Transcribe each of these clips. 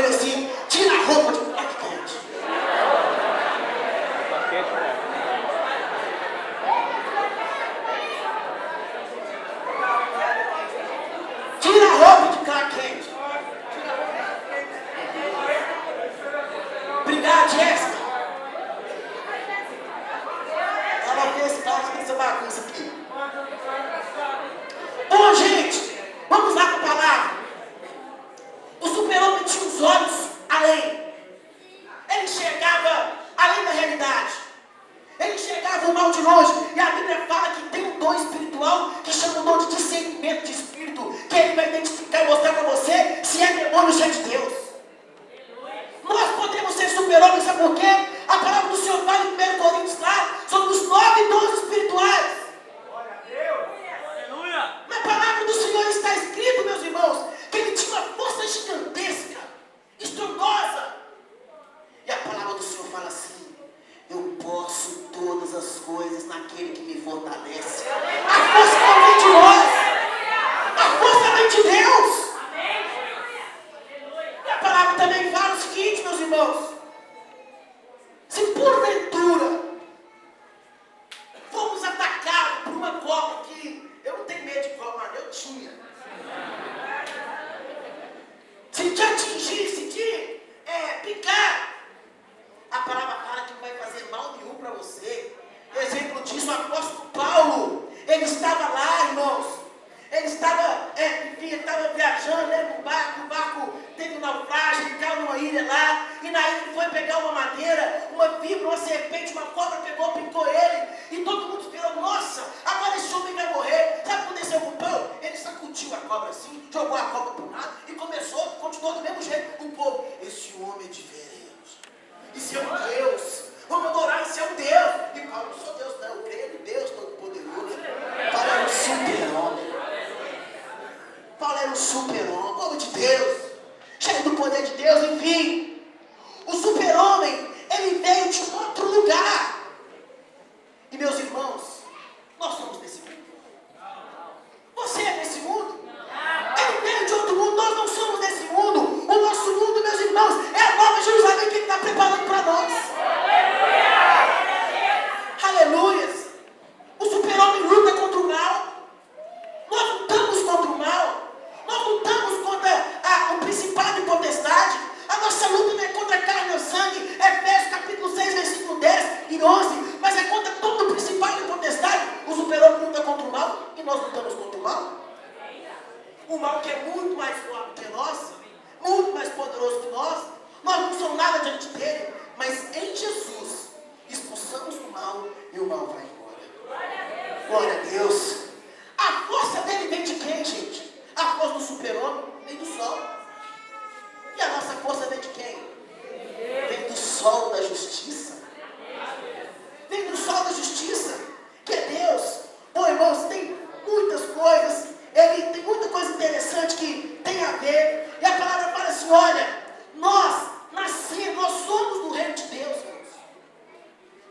ele assim, tira a roupa de crack quente. Tira a roupa de crack quente. Obrigado, Jéssica. Ela fez parte dessa bagunça aqui. Bom, gente, vamos lá para a palavra. O super-homem tinha os olhos além. Ele enxergava além da realidade. Ele enxergava o mal de longe. E a Bíblia fala que tem um dom espiritual que chama o dom de discernimento de espírito, que ele vai identificar e mostrar para você se é demônio ou se é de Deus. Nós podemos ser super-homens, sabe por quê? A palavra do Senhor fala em 1 Coríntios lá sobre os 9 dons espirituais. Glória a Deus. Aleluia. Na palavra do Senhor está escrito, meus irmãos, que ele tinha uma força gigantesca, estrondosa. E a palavra do Senhor fala assim: eu posso todas as coisas naquele que me fortalece. A força não vem de nós, a força vem de Deus. E a palavra também fala o seguinte, meus irmãos: se porventura fomos atacados por uma cobra, que eu não tenho medo de cobra, mas eu tinha. Se te atingir, se te picar, a palavra fala que não vai fazer mal nenhum para você. Exemplo disso, o apóstolo Paulo, ele estava lá, irmãos. Ele estava, estava viajando, né, no barco, o barco teve um naufrágio, ele caiu numa ilha lá, e na ilha ele foi pegar uma madeira, uma vibra, uma serpente, uma cobra pegou, picou ele, e todo mundo esperou, nossa, agora esse homem vai morrer. Sabe o que aconteceu com o Paulo? Ele sacudiu a cobra assim, jogou a cobra para um lado, e continuou do mesmo jeito. O povo, esse homem é diferente, isso é um Deus, vamos adorar, isso é um Deus. E Paulo, não sou Deus não, eu creio em Deus Todo-Poderoso. Paulo era um super-homem. Paulo era um super-homem, povo de Deus, cheio do poder de Deus, enfim. O super-homem, ele veio de outro lugar. E meus irmãos, nós somos desse mundo. Você é desse mundo? Ele veio de outro mundo, nós não somos desse mundo. O nosso mundo, meus irmãos, é a nova Jerusalém que ele está preparando para nós. Aleluias. O super-homem luta contra o mal. Nós lutamos contra o mal. Nós lutamos contra o principado e potestade. A nossa luta não é contra a carne ou sangue. Efésios capítulo 6, versículo 10 e 11. Mas é contra todo o principado e potestade. O super-homem luta contra o mal e nós lutamos contra o mal. O mal que é muito mais forte que nós, muito mais poderoso que nós. Nós não somos nada diante dele. Mas em Jesus expulsamos o mal e o mal vai embora. Glória a Deus. A força dele vem de quem, gente? A força do super-homem vem do sol. E a nossa força vem de quem? Vem do sol da justiça. Vem do sol da justiça, que é Deus. Bom, irmãos, tem muitas coisas. Ele tem muita coisa interessante que tem a ver. E a palavra fala assim, olha, nós somos do reino de Deus, irmãos.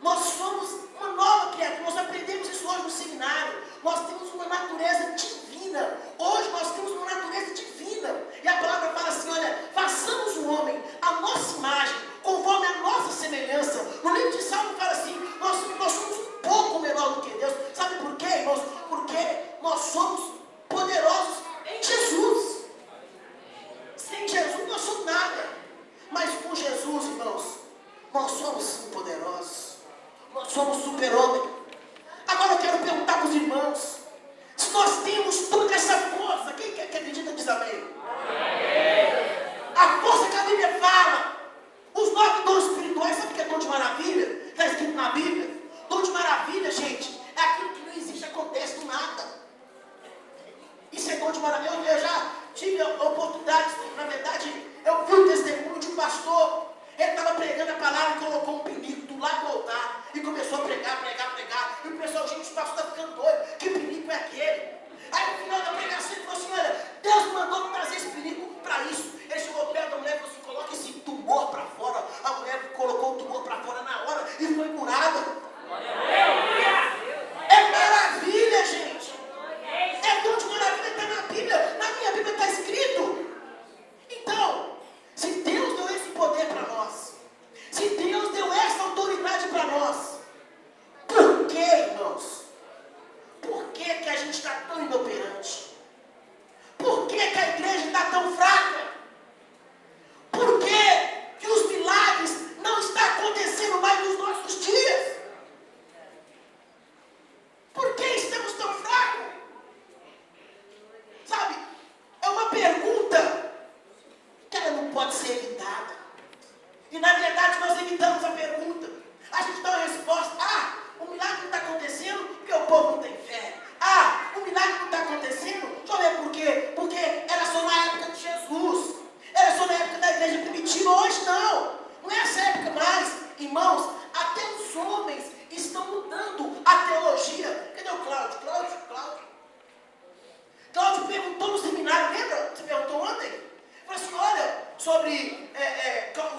Nós somos uma nova criatura. Nós aprendemos isso hoje no seminário. Nós temos uma natureza divina. Hoje nós temos uma natureza divina. E a palavra fala assim, olha, façamos o homem a nossa imagem, conforme a nossa semelhança. No livro de Salmo fala assim, nós somos um pouco menor do que Deus. Sabe por quê, irmãos? Porque nós somos poderosos em Jesus. Sem Jesus nós somos nada. Mas com Jesus, irmãos, nós somos sim poderosos. Nós somos super-homem. Agora eu quero perguntar para os irmãos, se nós temos toda essa força, quem que acredita diz amém? A força que a Bíblia fala, os 9 dons espirituais, sabe o que é dom de maravilha? Está escrito na Bíblia. Dom de maravilha, gente, é aquilo que não existe, acontece do nada. Isso é dom de maravilha. Eu já tive a oportunidade, na verdade, eu vi o testemunho de um pastor. Ele estava pregando a palavra e colocou um pinico do lado do altar e começou a pregar. E o pessoal, gente, o pastor está ficando doido. Que pinico é aquele? Aí no final da pregação ele falou assim, olha, Deus mandou trazer esse pinico para isso. Ele chegou perto da mulher e falou assim, coloca esse tumor para fora. A mulher colocou o tumor para fora na hora e foi curada. É maravilha, gente. É dom de maravilha, está na Bíblia. Na minha Bíblia está escrito. Então, se Deus evitamos a pergunta. A gente dá uma resposta. Ah, o milagre não está acontecendo porque o povo não tem fé. Ah, o milagre não está acontecendo. Deixa eu ver por quê. Porque era só na época de Jesus. Era só na época da igreja primitiva. Hoje não. Não é essa época mais. Irmãos, até os homens estão mudando a teologia. Cadê o Cláudio? Cláudio perguntou no seminário, lembra? Você perguntou ontem? Falou assim, olha, sobre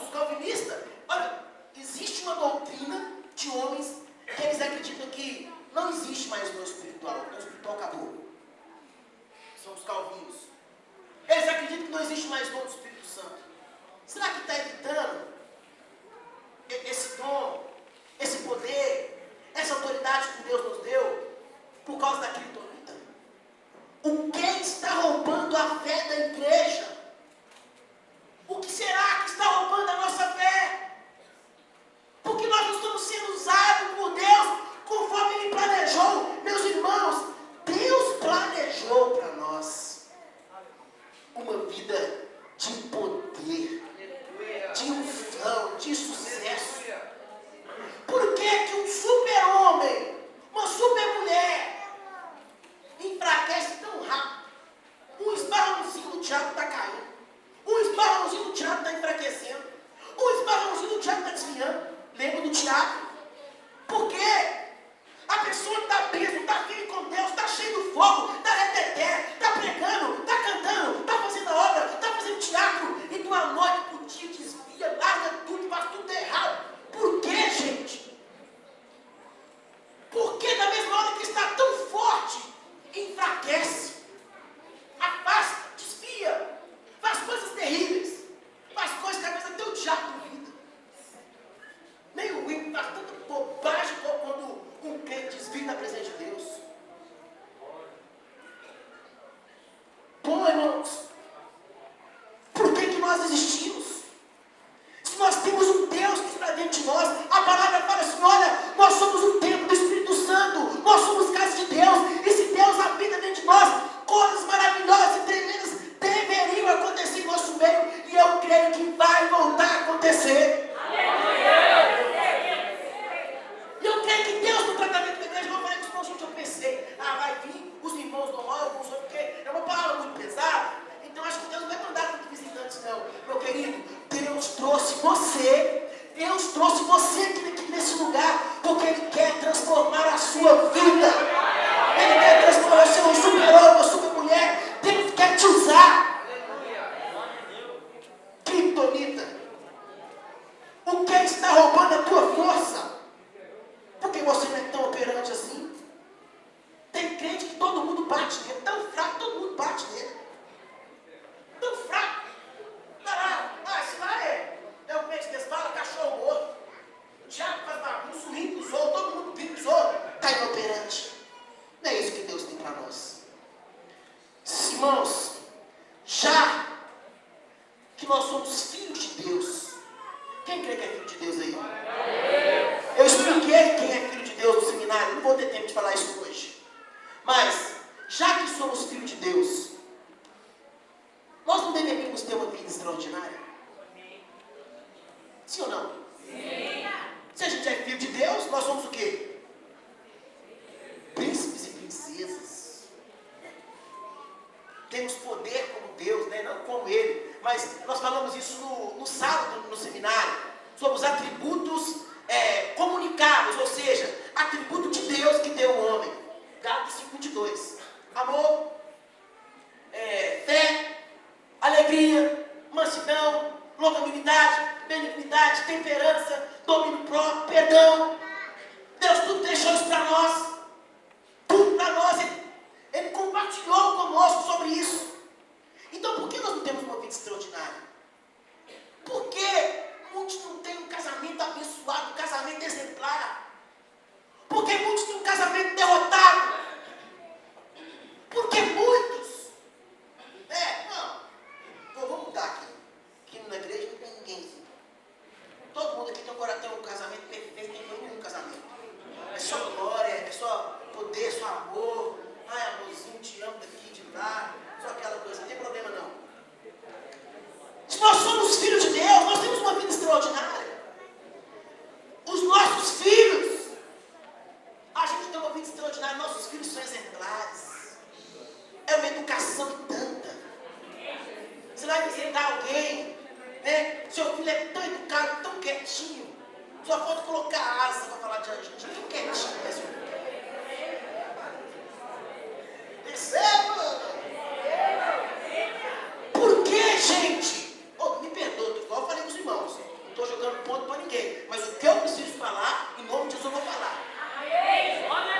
os calvinistas. Olha, existe uma doutrina de homens que eles acreditam que não existe mais o espiritual acabou. São os calvinos. Eles acreditam que não existe mais dom do Espírito Santo. Será que está evitando esse dom, esse poder, essa autoridade que Deus nos deu por causa da criptonita? O que está roubando a fé da igreja? O que será que está roubando a nossa fé? Porque nós não estamos sendo usados por Deus conforme Ele planejou. Meus irmãos, Deus planejou para nós uma vida de poder, de unção, de sucesso. Por que que um super-homem, uma super-mulher, enfraquece tão rápido? Um esbarrãozinho do diabo está caindo. Um esbarrãozinho do diabo está enfraquecendo. Um esbarrãozinho do diabo está desviando. Lembra do Tiago? Por quê? A pessoa está bênção, está firme com Deus, está cheio do fogo, está reteté, está pregando, está cantando, está fazendo a obra, está fazendo teatro. E de uma noite para o dia desvia, larga tudo, faz tudo errado. Por quê, gente? Porque na mesma hora que está tão forte, enfraquece, afasta, desvia, faz coisas terríveis, faz coisas que às vezes até o diabo duvida. Nem o ímpio faz tanta bobagem quando um crente desvia da presença de Deus. Bom, irmãos, por que nós existimos? Se nós temos um Deus que está dentro de nós, a palavra fala assim, olha, nós somos o templo do Espírito Santo, nós somos casa de Deus, e se Deus habita dentro de nós, coisas maravilhosas e tremendas deveriam acontecer em nosso meio, e eu creio que vai voltar a acontecer. E eu creio que Deus, no tratamento da igreja, eu falei com os irmãos, gente, eu pensei, vai vir os irmãos normais, alguns outros, porque é uma palavra muito pesada, então acho que Deus não vai mandar muito visitantes, não. Meu querido, Deus trouxe você aqui nesse lugar, porque Ele quer transformar a sua vida. Ele quer transformar você num super-homem, uma super-mulher. Deus quer te usar. Criptonita. O que está roubando a tua força? Porque você não é tão operante assim. Tem crente que todo mundo bate nele. Tão fraco, todo mundo bate nele. Tão fraco. Esse lá é o crente desse fala, cachorro morto. O diabo faz bagunça, o rico usou, todo mundo pisou. Está inoperante. Não é isso que Deus tem para nós. Irmãos, já que nós somos filhos de Deus, quem crê que é filho de Deus aí? Eu expliquei quem é filho de Deus no seminário, não vou ter tempo de falar isso hoje. Mas, já que somos filhos de Deus, nós não deveríamos ter uma vida extraordinária? Sim ou não? Sim. Se a gente é filho de Deus, nós somos o quê? Príncipes e princesas. Temos poder como Deus, né? Não como Ele. Mas nós falamos isso no sábado, no seminário, sobre os atributos comunicáveis, ou seja, atributo de Deus que deu ao homem. Gálatas 5:22. Amor, fé, alegria, mansidão, longanimidade, benignidade, temperança, domínio próprio, perdão. Deus tudo deixou isso para nós. Tudo para nós. Ele compartilhou conosco sobre isso. Então por que nós não temos uma vida extraordinária? Por que muitos não têm um casamento abençoado, um casamento exemplar? Por que muitos têm um casamento derrotado? Porque muitos... vou mudar aqui. Aqui na igreja não tem ninguém assim. Todo mundo aqui tem um casamento perfeito, tem nenhum casamento. É só glória, é só poder, só amor. Ai, amorzinho, te amo daqui, de lá. Só aquela coisa, não tem problema não. Se nós somos filhos de Deus, nós temos uma vida extraordinária. Só falta colocar asa para falar de anjo. Fica quietinho, pessoal. Receba! Por que, gente? Oh, me perdoa, igual eu falei com os irmãos. Não estou jogando ponto para ninguém. Mas o que eu preciso falar, em nome de Jesus eu vou falar.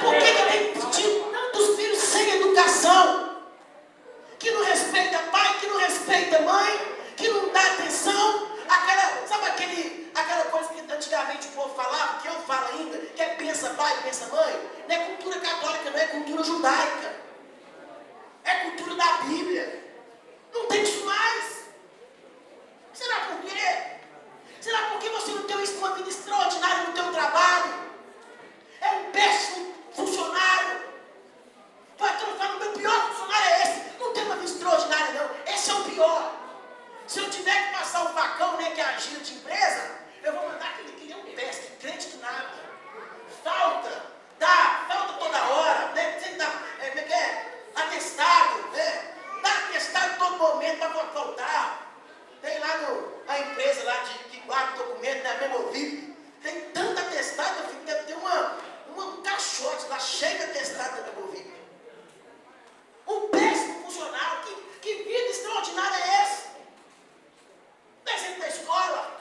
Por que tem tantos filhos sem educação? Que não respeita pai, que não respeita mãe, que não dá atenção. Sabe aquela coisa que antigamente o povo falava, que eu falo ainda, que é pensa pai, pensa mãe? Não é cultura católica, não é cultura judaica. É cultura da Bíblia. Não tem isso mais. Será por quê? Será porque você não tem uma vida extraordinária no teu trabalho? É um péssimo funcionário. Patrão fala, o meu pior funcionário é esse. Não tem uma vida extraordinária não. Esse é o pior. Se eu tiver que passar um facão, né, que é a gira de empresa, eu vou mandar aquele é um péssimo, crente que nada. Falta toda hora, né? Você dá, atestado, né? Dá atestado todo momento para faltar. Tem lá a empresa lá que guarda documento, né? Memovip. Tem tanto atestado, eu fico, deve ter um caixote lá cheio de atestado da Memovip. Um péssimo funcionário. Que vida extraordinária é essa? Exemplo da escola.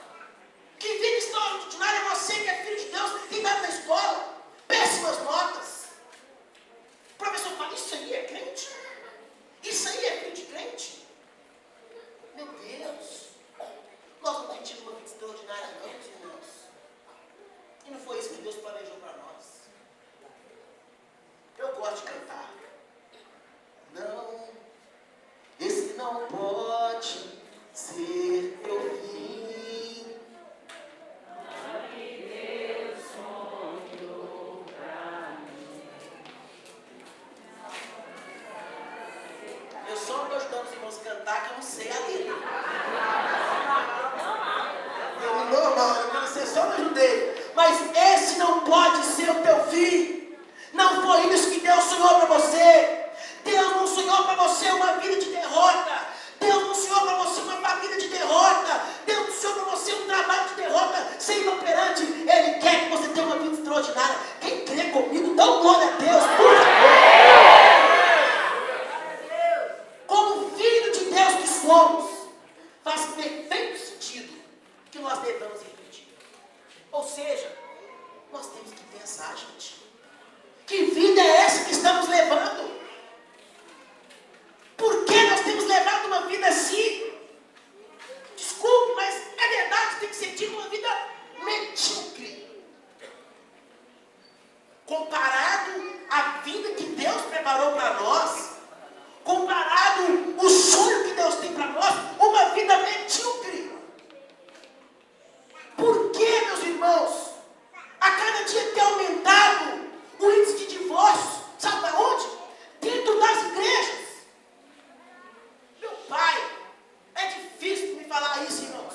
Que vida extraordinária é você que é filho de Deus e dá na escola. Péssimas notas. O professor fala, isso aí é crente? Isso aí é filho de crente? Meu Deus. Nós não pedimos uma vida extraordinária não, meus irmãos. E não foi isso que Deus planejou para nós. Eu gosto de cantar. Não, esse não pode ser teu fim. Deus sonhou pra mim. Eu só estou ajudando os irmãos a cantar que eu não sei a letra. Você só me ajudei. Mas esse não pode ser o teu fim. Não foi isso que Deus sonhou para você. Deus não sonhou para você uma vida de derrota. Deus não sonhou para você uma família de derrota. Deus não sonhou para você um trabalho de derrota, ser inoperante. Ele quer que você tenha uma vida extraordinária. Quem crê comigo, dá glória a Deus, por favor. Como filho de Deus que somos, faz perfeito sentido que nós devamos refletir. Ou seja, nós temos que pensar, gente. Que vida é essa que estamos levando? Por que nós temos levado uma vida assim? Desculpe, mas é verdade, tem que sentir uma vida medíocre. Comparado à vida que Deus preparou para nós, comparado o sonho que Deus tem para nós, uma vida medíocre. Por que, meus irmãos? A cada dia tem aumentado o índice de divórcio. Sabe de onde? Dentro das igrejas. Meu pai, é difícil me falar isso, irmãos.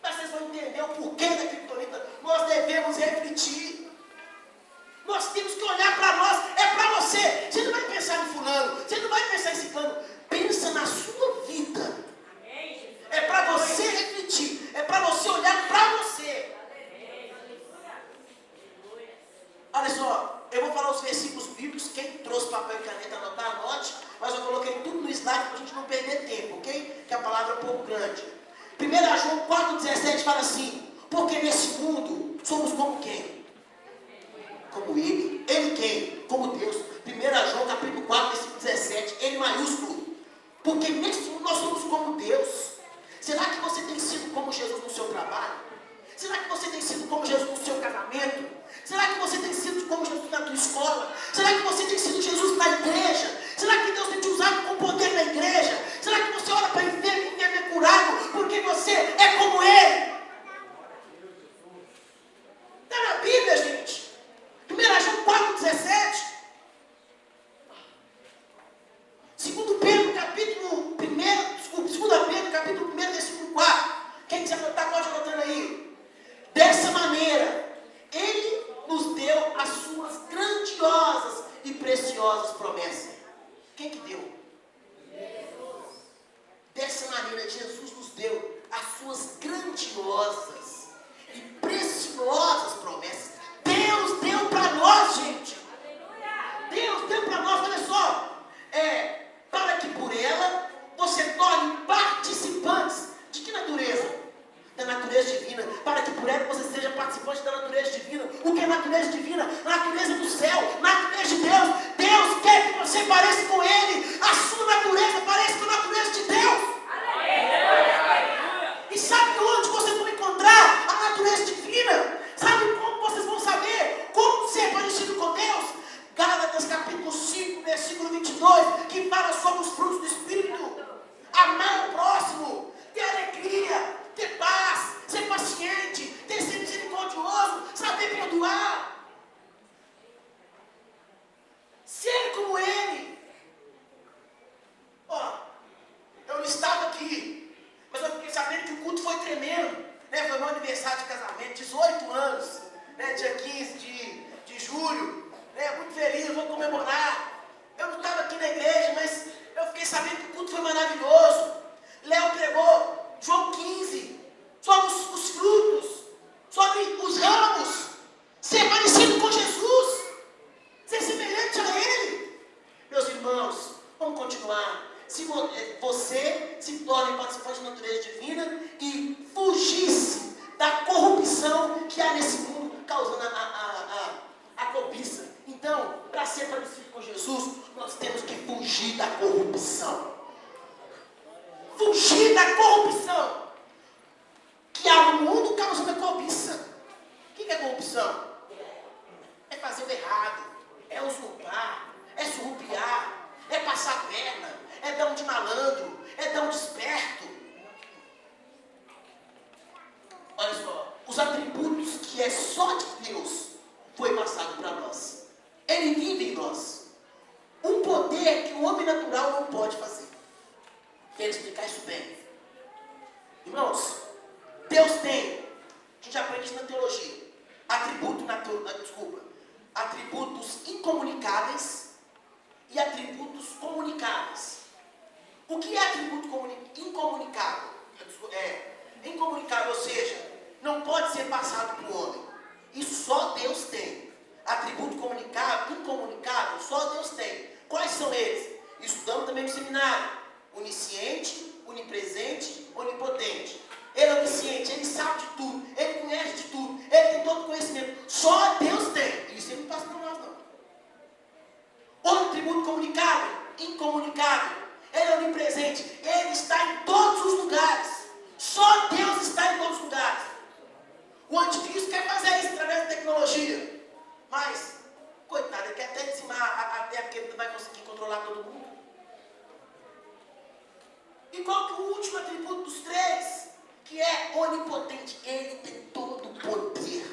Mas vocês vão entender o porquê da criptonita. Nós devemos refletir. Nós temos que olhar para nós. É para você. Você não vai pensar em fulano. Você não vai pensar em ciclano. Pensa na sua vida. É para você refletir. É para você olhar para você. Olha só, eu vou falar os versículos bíblicos. Quem trouxe papel e caneta, anote. Mas eu coloquei tudo no slide para a gente não perder tempo, ok? Que a palavra é um pouco grande. 1 João 4,17 fala assim: porque nesse mundo somos como quem? Como ele. Ele quem? Como Deus. 1 João capítulo 4, versículo 17. Ele maiúsculo. Porque nesse mundo nós somos como Deus. Será que você tem sido como Jesus no seu trabalho? Será que você tem sido como Jesus no seu casamento? Será que você tem sido como Jesus na tua escola? Será que você tem sido Jesus na igreja? Será que Deus tem te usado com poder na igreja? Será que você ora para enfermo e enfermo é curado porque você é como Ele? Está na Bíblia, gente. 1 João 4,17. 2 Pedro, capítulo 1, 2 Pedro, capítulo 1, versículo 4. Quem quiser anotar, pode anotando aí. Dessa maneira, Ele nos deu as suas grandiosas e preciosas promessas. Quem que deu? Jesus. Dessa maneira, Jesus nos deu as suas grandiosas e preciosas continuar. Ser como Ele. Ó, eu não estava aqui, mas eu fiquei sabendo que o culto foi tremendo, né? Foi meu aniversário de casamento, 18 anos, né? Dia 15 de julho, né? Muito feliz, vou comemorar. Eu não estava aqui na igreja, mas eu fiquei sabendo que o culto foi maravilhoso. Léo pregou João 15, sobre os frutos, sobre os ramos, ser parecido com Jesus, ser semelhante a Ele. Meus irmãos, vamos continuar. Se você se torne participante da natureza divina e fugisse da corrupção que há nesse mundo, causando a cobiça. Então, para ser parecido com Jesus, nós temos que fugir da corrupção. Fugir da corrupção que há no mundo causando a cobiça. O que é corrupção? É fazer o errado, é usurpar, é surrupiar, é passar a perna, é dar um de malandro, é dar um de esperto. Olha só, os atributos que é só de Deus foi passado para nós. Ele vive em nós. Um poder que o homem natural não pode fazer. Quero explicar isso bem. Irmãos, Deus tem, a gente aprende isso na teologia, atributos incomunicáveis e atributos comunicáveis. O que é atributo incomunicável? Incomunicável, ou seja, não pode ser passado para o homem. Isso só Deus tem. Atributo incomunicável, só Deus tem. Quais são eles? Estudamos também no seminário. Onisciente, onipresente, onipotente. Ele é onisciente, ele sabe de tudo, ele conhece de tudo, ele tem todo conhecimento. Só Deus tem. Isso ele não passa para nós, não. Outro atributo comunicável, incomunicável. Ele é onipresente, ele está em todos os lugares. Só Deus está em todos os lugares. O anticristo quer fazer isso através da tecnologia. Mas, coitado, ele quer até dizimar a terra, porque ele não vai conseguir controlar todo mundo. E qual que é o último atributo dos três? Que é onipotente. Ele tem todo o poder.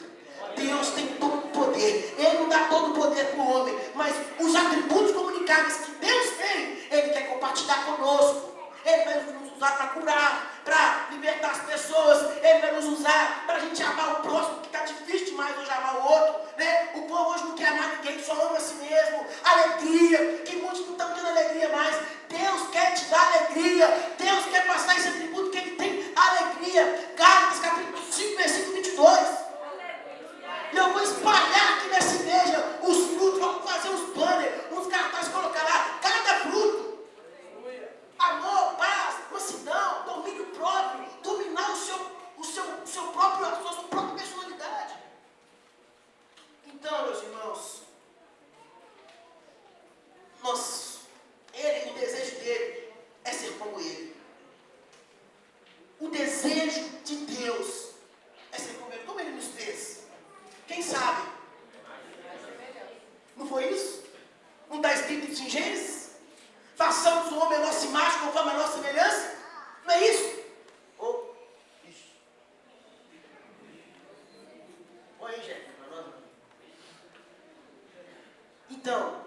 Deus tem todo o poder. Ele não dá todo o poder para o homem. Mas os atributos comunicáveis que Deus tem, Ele quer compartilhar conosco. Ele vai nos usar para curar, para libertar as pessoas. Ele vai nos usar para a gente amar o próximo, que está difícil demais hoje amar o outro, né? O povo hoje não quer amar ninguém, só ama a si mesmo. Alegria, que muitos não estão tendo alegria mais. Deus quer te dar alegria. Deus quer passar esse atributo que Ele tem, alegria. Gálatas capítulo 5, versículo 22. E eu vou espalhar aqui nessa igreja os frutos. Vamos fazer uns banners, uns cartazes, colocar lá cada fruto. Amor, paz, mansidão, domínio próprio, dominar a sua própria personalidade. Então, meus irmãos, o desejo dele é ser como ele. O desejo de Deus é ser como ele nos fez. Quem sabe? Não foi isso? Não está escrito isso em Gênesis? Façamos o homem a nossa imagem conforme a nossa semelhança? Não é isso? Isso. Oi, Jéssica. Então,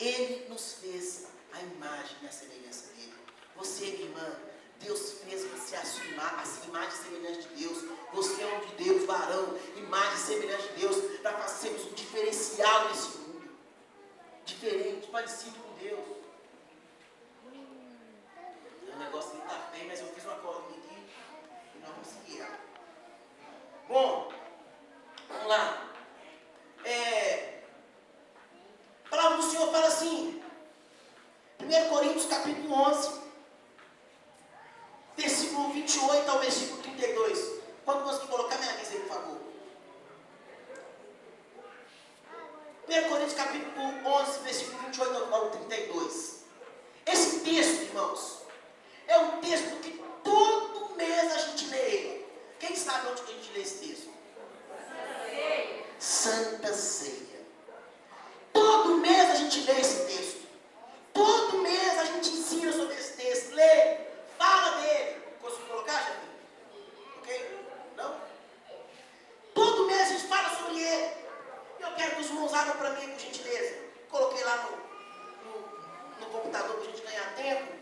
Ele nos fez a imagem e a semelhança dele. Você, minha irmã, Deus fez você a imagem e semelhança de Deus. Você é um de Deus, varão, imagem e semelhança de Deus, para fazermos um diferencial nesse mundo. Diferente, parecido com Deus. O negócio não está feio, mas eu fiz uma colinha aqui e nós vamos seguir ela. Bom, vamos lá. A palavra do Senhor fala assim, 1 Coríntios capítulo 11, versículo 28 ao versículo 32. Quando conseguir colocar, minha avisa aí, por favor. 1 Coríntios capítulo 11, versículo 28 ao 32. Esse texto, irmãos, é um texto que todo mês a gente lê ele. Quem sabe onde que a gente lê esse texto? Santa Ceia. Todo mês a gente lê esse texto. Todo mês a gente ensina sobre esse texto. Lê, fala dele. Conseguiu colocar, Jair? Ok? Não? Todo mês a gente fala sobre ele. irmãos abram para mim, por gentileza. Coloquei lá no computador para a gente ganhar tempo.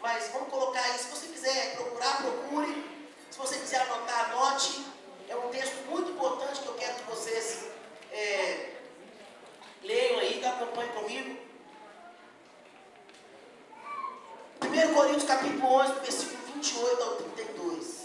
Mas vamos colocar aí. Se você quiser procurar, procure. Se você quiser anotar, anote. É um texto muito importante que eu quero que vocês leiam aí, que acompanhem comigo. 1 Coríntios capítulo 11, versículo 28 ao 32.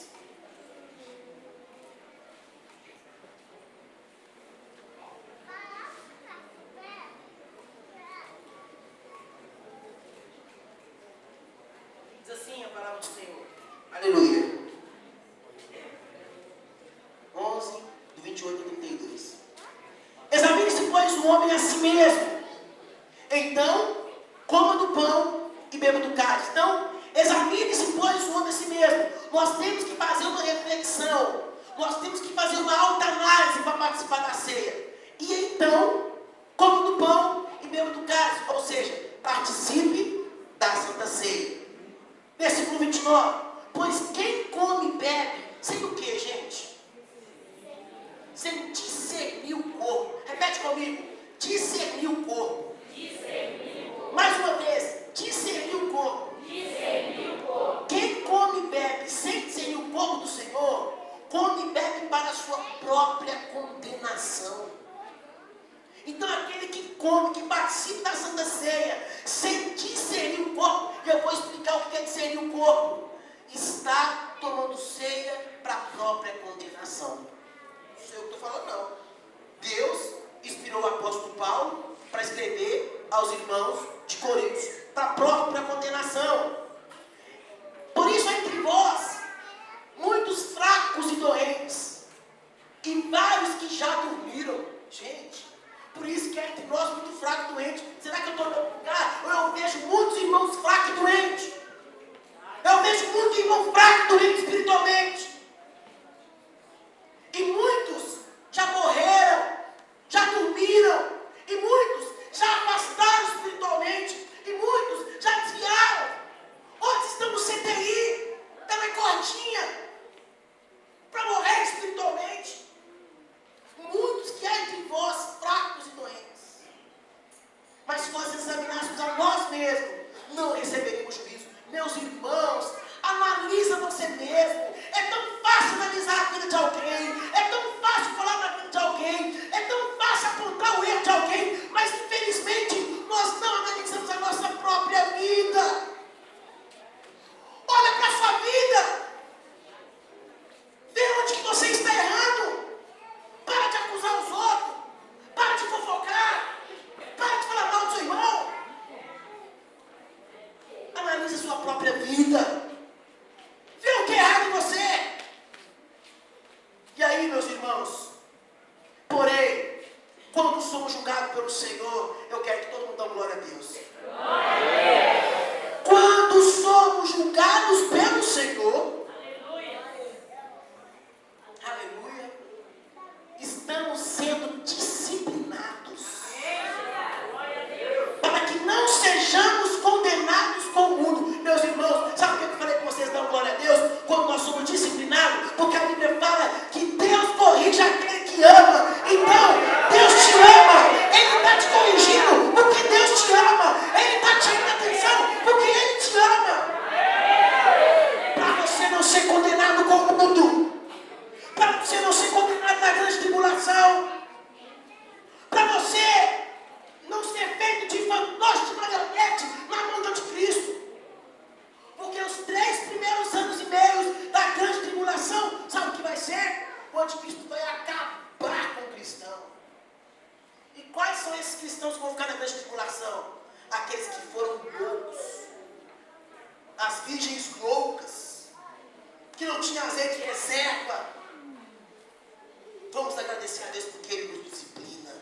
Diz assim a palavra do Senhor. Aleluia. 11, do 28 ao 32. Examine-se, pois, o homem a si mesmo. Então, coma do pão e beba do cálice. Então, examine-se, pois, o homem a si mesmo. Nós temos que fazer uma reflexão. Nós temos que fazer uma autoanálise para participar da ceia. E então, coma do pão e beba do cálice. Ou seja, participe da Santa Ceia. Versículo 29. Pois quem come e bebe, sem o que, gente? Sem discernir o corpo. Repete comigo. Discernir o corpo. Mais uma vez. Discernir o corpo. Quem come e bebe sem discernir o corpo do Senhor, come e bebe para a sua própria condenação. Então aquele que come, que participa da Santa Ceia, sem discernir o corpo, e eu vou explicar o que é discernir o corpo, está tomando ceia para a própria condenação. Não sei o que eu estou falando, não. Deus inspirou o apóstolo Paulo para escrever aos irmãos de Coríntios para a própria condenação. Por isso, entre vós, muitos fracos e doentes, e vários que já dormiram. Gente, por isso que é entre nós muito fraco e doente. Será que eu estou no lugar? Ou eu vejo muitos irmãos fracos e doentes? Eu vejo muitos irmãos fracos e doentes espiritualmente. E muitos já morreram, já dormiram, e muitos já afastaram espiritualmente, e muitos já desviaram. Outros estão no CTI, está na cordinha, para morrer espiritualmente. Muitos que há entre vós, fracos e doentes. Mas se nós examinássemos a nós mesmos, não receberíamos juízo. Meus irmãos, analisa você mesmo. É tão fácil analisar a vida de alguém, é tão fácil falar na vida de alguém, é tão fácil apontar o erro de alguém, mas infelizmente nós não analisamos a nossa própria vida. Olha para a sua vida. Vê onde que você está errando. Para de acusar os outros. Para de fofocar. Para de falar mal do seu irmão. Analise a sua própria vida. Vê o que é errado em você. E aí, meus irmãos, porém, quando somos julgados pelo Senhor, eu quero que todo mundo dê glória a Deus. Quando somos julgados pelo Senhor, aleluia, estamos sendo disciplinados para que não sejamos condenados com o mundo. Meus irmãos, sabe o que eu falei com vocês? Dão glória a Deus quando nós somos disciplinados, porque a Bíblia fala que Deus corrige aquele que ama. Então Deus te ama, Ele está te corrigindo porque Deus te ama, Ele está te chamando a atenção porque Ele te ama, para você não ser condenado com o mundo, para você não ser condenado na grande tribulação, para você não ser feito de fantoche, de marionete na mão do anticristo. Porque os 3 primeiros anos e meio da grande tribulação, sabe o que vai ser? O anticristo vai acabar com o cristão. E quais são esses cristãos que vão ficar na grande tribulação? Aqueles que foram loucos, as virgens loucas, que não tinham azeite de reserva. Vamos agradecer a Deus porque Ele nos disciplina.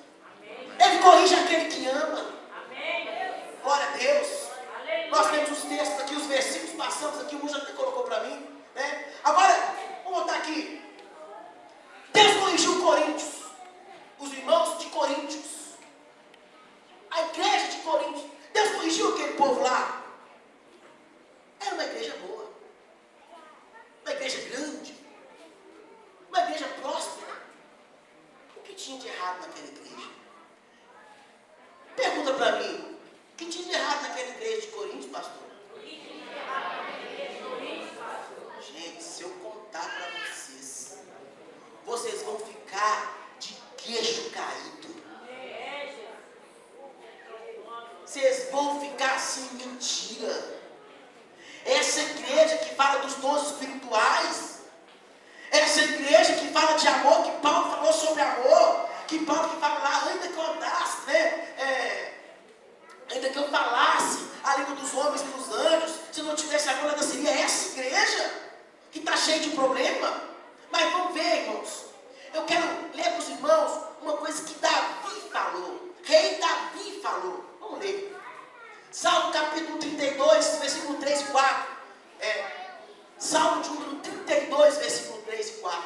Ele corrige aquele que ama. Glória a Deus. Nós temos os textos aqui, os versículos, passamos aqui, o Mundo até colocou para mim, né? Agora, vamos botar aqui. Deus corrigiu Coríntios, os irmãos de Coríntios, a igreja de Coríntios. Deus corrigiu aquele povo lá. Era uma igreja boa, uma igreja grande, uma igreja próspera. O que tinha de errado naquela igreja? pergunta para mim: o que tinha de errado naquela igreja de Coríntios, pastor? Gente, se eu contar para vocês, vocês vão ficar de queixo caído. Vocês vão ficar assim, mentira. Essa igreja que fala dos dons espirituais, essa igreja que fala de amor, que Paulo falou sobre amor, que Paulo que fala lá, ainda que eu andasse, né? Ainda que eu falasse a língua dos homens e dos anjos, se não tivesse amor, ainda seria essa igreja que está cheia de problema. Mas vamos ver, irmãos. Eu quero ler para os irmãos uma coisa que Davi falou. Rei Davi falou. Vamos ler. Salmo capítulo 32, versículo 3 e 4. Salmo de número 32, versículo 3 e 4.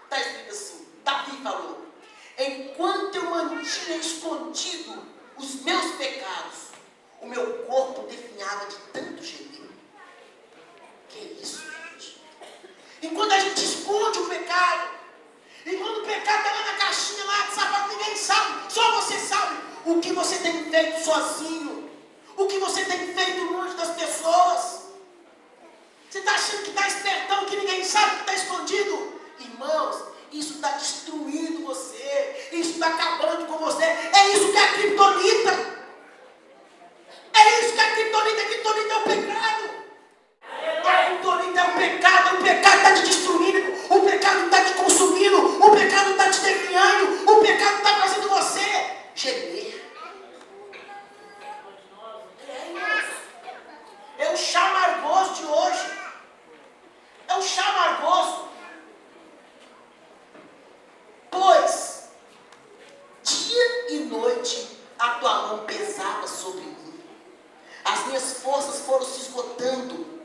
Está escrito assim. Davi falou: enquanto eu mantinha escondido os meus pecados, o meu corpo definhava de tanto gemer. Que isso, gente? Enquanto a gente esconde o pecado, enquanto o pecado está lá na caixinha, lá de sapato, ninguém sabe, só você sabe o que você tem feito sozinho, o que você tem feito longe das pessoas. Você está achando que está espertão, que ninguém sabe que está escondido? Irmãos, isso está destruindo você, isso está acabando com você. É isso que é a criptonita. É isso que é a criptonita. A criptonita é o pecado. A criptonita é o pecado está te destruindo, o pecado está te consumindo, o pecado está te definhando, o pecado está fazendo você gemer. É o chá amargoso de hoje. É o chá amargoso. Pois, dia e noite, a tua mão pesava sobre mim. As minhas forças foram se esgotando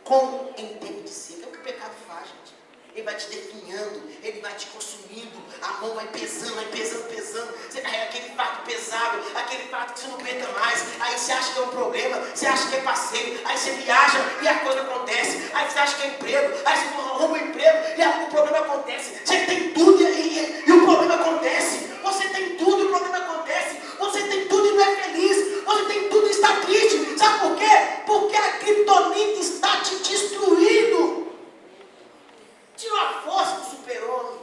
como em tempo de seca. É o que o pecado faz, gente. Ele vai te definhando, ele vai te consumindo, a mão vai pesando, pesando. Você carrega aquele fardo pesado, aquele fardo que você não aguenta mais. Aí você acha que é um problema, você acha que é passeio. Aí você viaja e a coisa acontece. Aí você acha que é emprego, aí você arruma um emprego e o problema acontece. Você tem tudo e o problema acontece. Você tem tudo e o problema acontece. Você tem tudo e não é feliz. Você tem tudo e está triste. Sabe por quê? Porque a criptonita está te destruindo. Tira a força do super-homem.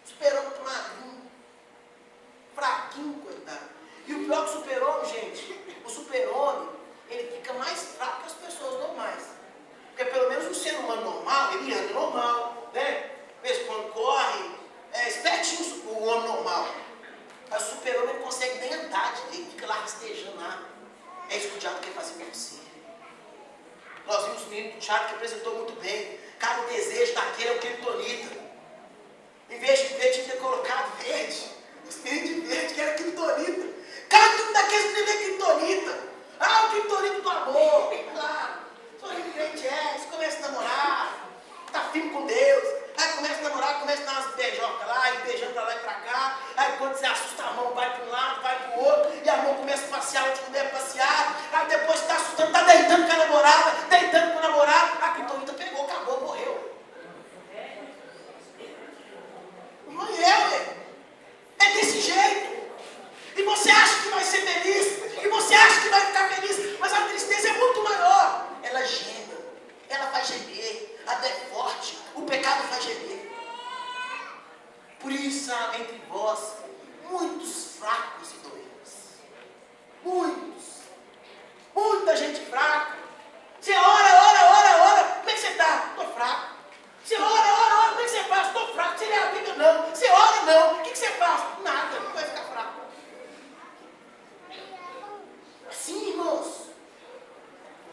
Super-homem tá magrinho, fraquinho, coitado. E o pior que o super-homem, gente, o super-homem, ele fica mais fraco que as pessoas normais. Porque pelo menos o ser humano normal, ele anda normal, né? Mesmo quando corre, é espertinho o homem normal. Mas o super-homem não consegue nem andar direito, fica lá rastejando lá. É isso que o diabo quer fazer com você. Nós vimos o menino do teatro que apresentou muito bem. Cada desejo daquele é o criptonita. Em vez de ter colocado verde, os meninos de verde que era criptonita. Cada um daqueles meninos é criptonita. Ah, o criptonita do amor. Ah, sou crente, você começa a namorar, tá firme com Deus. Aí começa a namorar, começa a dar umas beijocas lá, e beijando pra lá e pra cá. Aí quando você assusta a mão, vai para um lado, vai para o outro, e a mão começa a passear onde não deve passear. Aí depois está assustando, está deitando com a namorada, deitando com o namorado. A criptonita pegou, acabou, morreu. Morreu, é desse jeito. E você acha que vai ser feliz, e você acha que vai ficar feliz, mas a tristeza é muito maior. Ela geme, ela faz gemer, ela é forte, o pecado faz gemer. Por isso há entre vós muitos fracos e doentes. Muitos. Muita gente fraca. Você ora. Como é que você está? Estou fraco. Você ora. Como é que você faz? Estou fraco. Você lê a Bíblia? Não. Você ora? Não. O que você faz? Nada. Não vai ficar fraco. Assim, irmãos.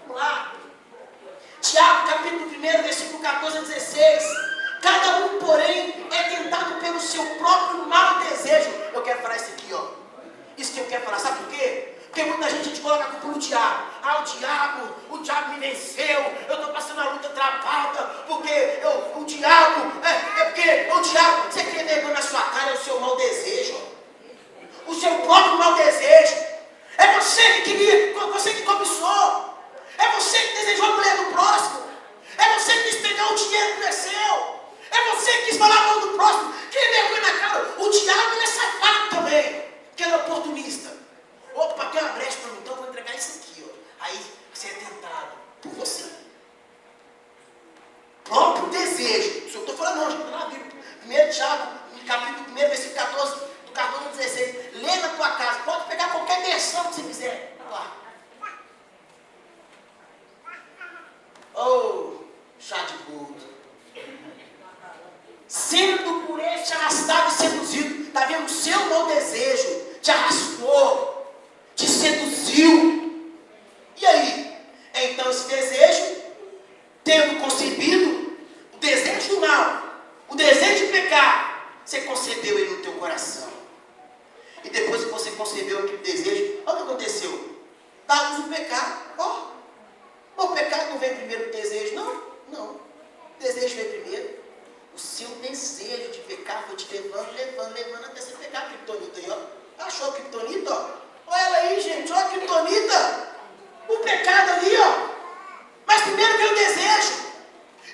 Vamos lá. Tiago, capítulo 1, versículo 14 a 16. Cada um, porém, é tentado pelo seu próprio mau desejo. Eu quero falar isso aqui, ó. Isso que eu quero falar, sabe por quê? Porque muita gente coloca a culpa no diabo. Ah, o diabo me venceu. Eu estou passando a luta travada. Porque o diabo, porque o diabo, você quer vergonha na sua cara, é o seu mau desejo. O seu próprio mau desejo. É você que queria, você que cobiçou. É você que desejou a mulher do próximo. É você que quis pegar o dinheiro que cresceu. É você que quis falar mal do próximo. Que vergonha na cara. O diabo, ele é safado também. Que ele é oportunista. te arrastou, te seduziu. E aí? Então esse desejo, tendo concebido o desejo do mal, o desejo de pecar, você concebeu ele no teu coração. E depois que você concebeu aquele desejo, olha o que aconteceu. Dá luz o pecado. O pecado não vem primeiro do desejo, não? Não. O desejo vem primeiro. O seu desejo de pecar foi te levando até você pegar a criptonita aí, ó. Achou a criptonita, ó? Olha ela aí, gente, olha a criptonita. O pecado ali, ó. Mas primeiro veio o desejo.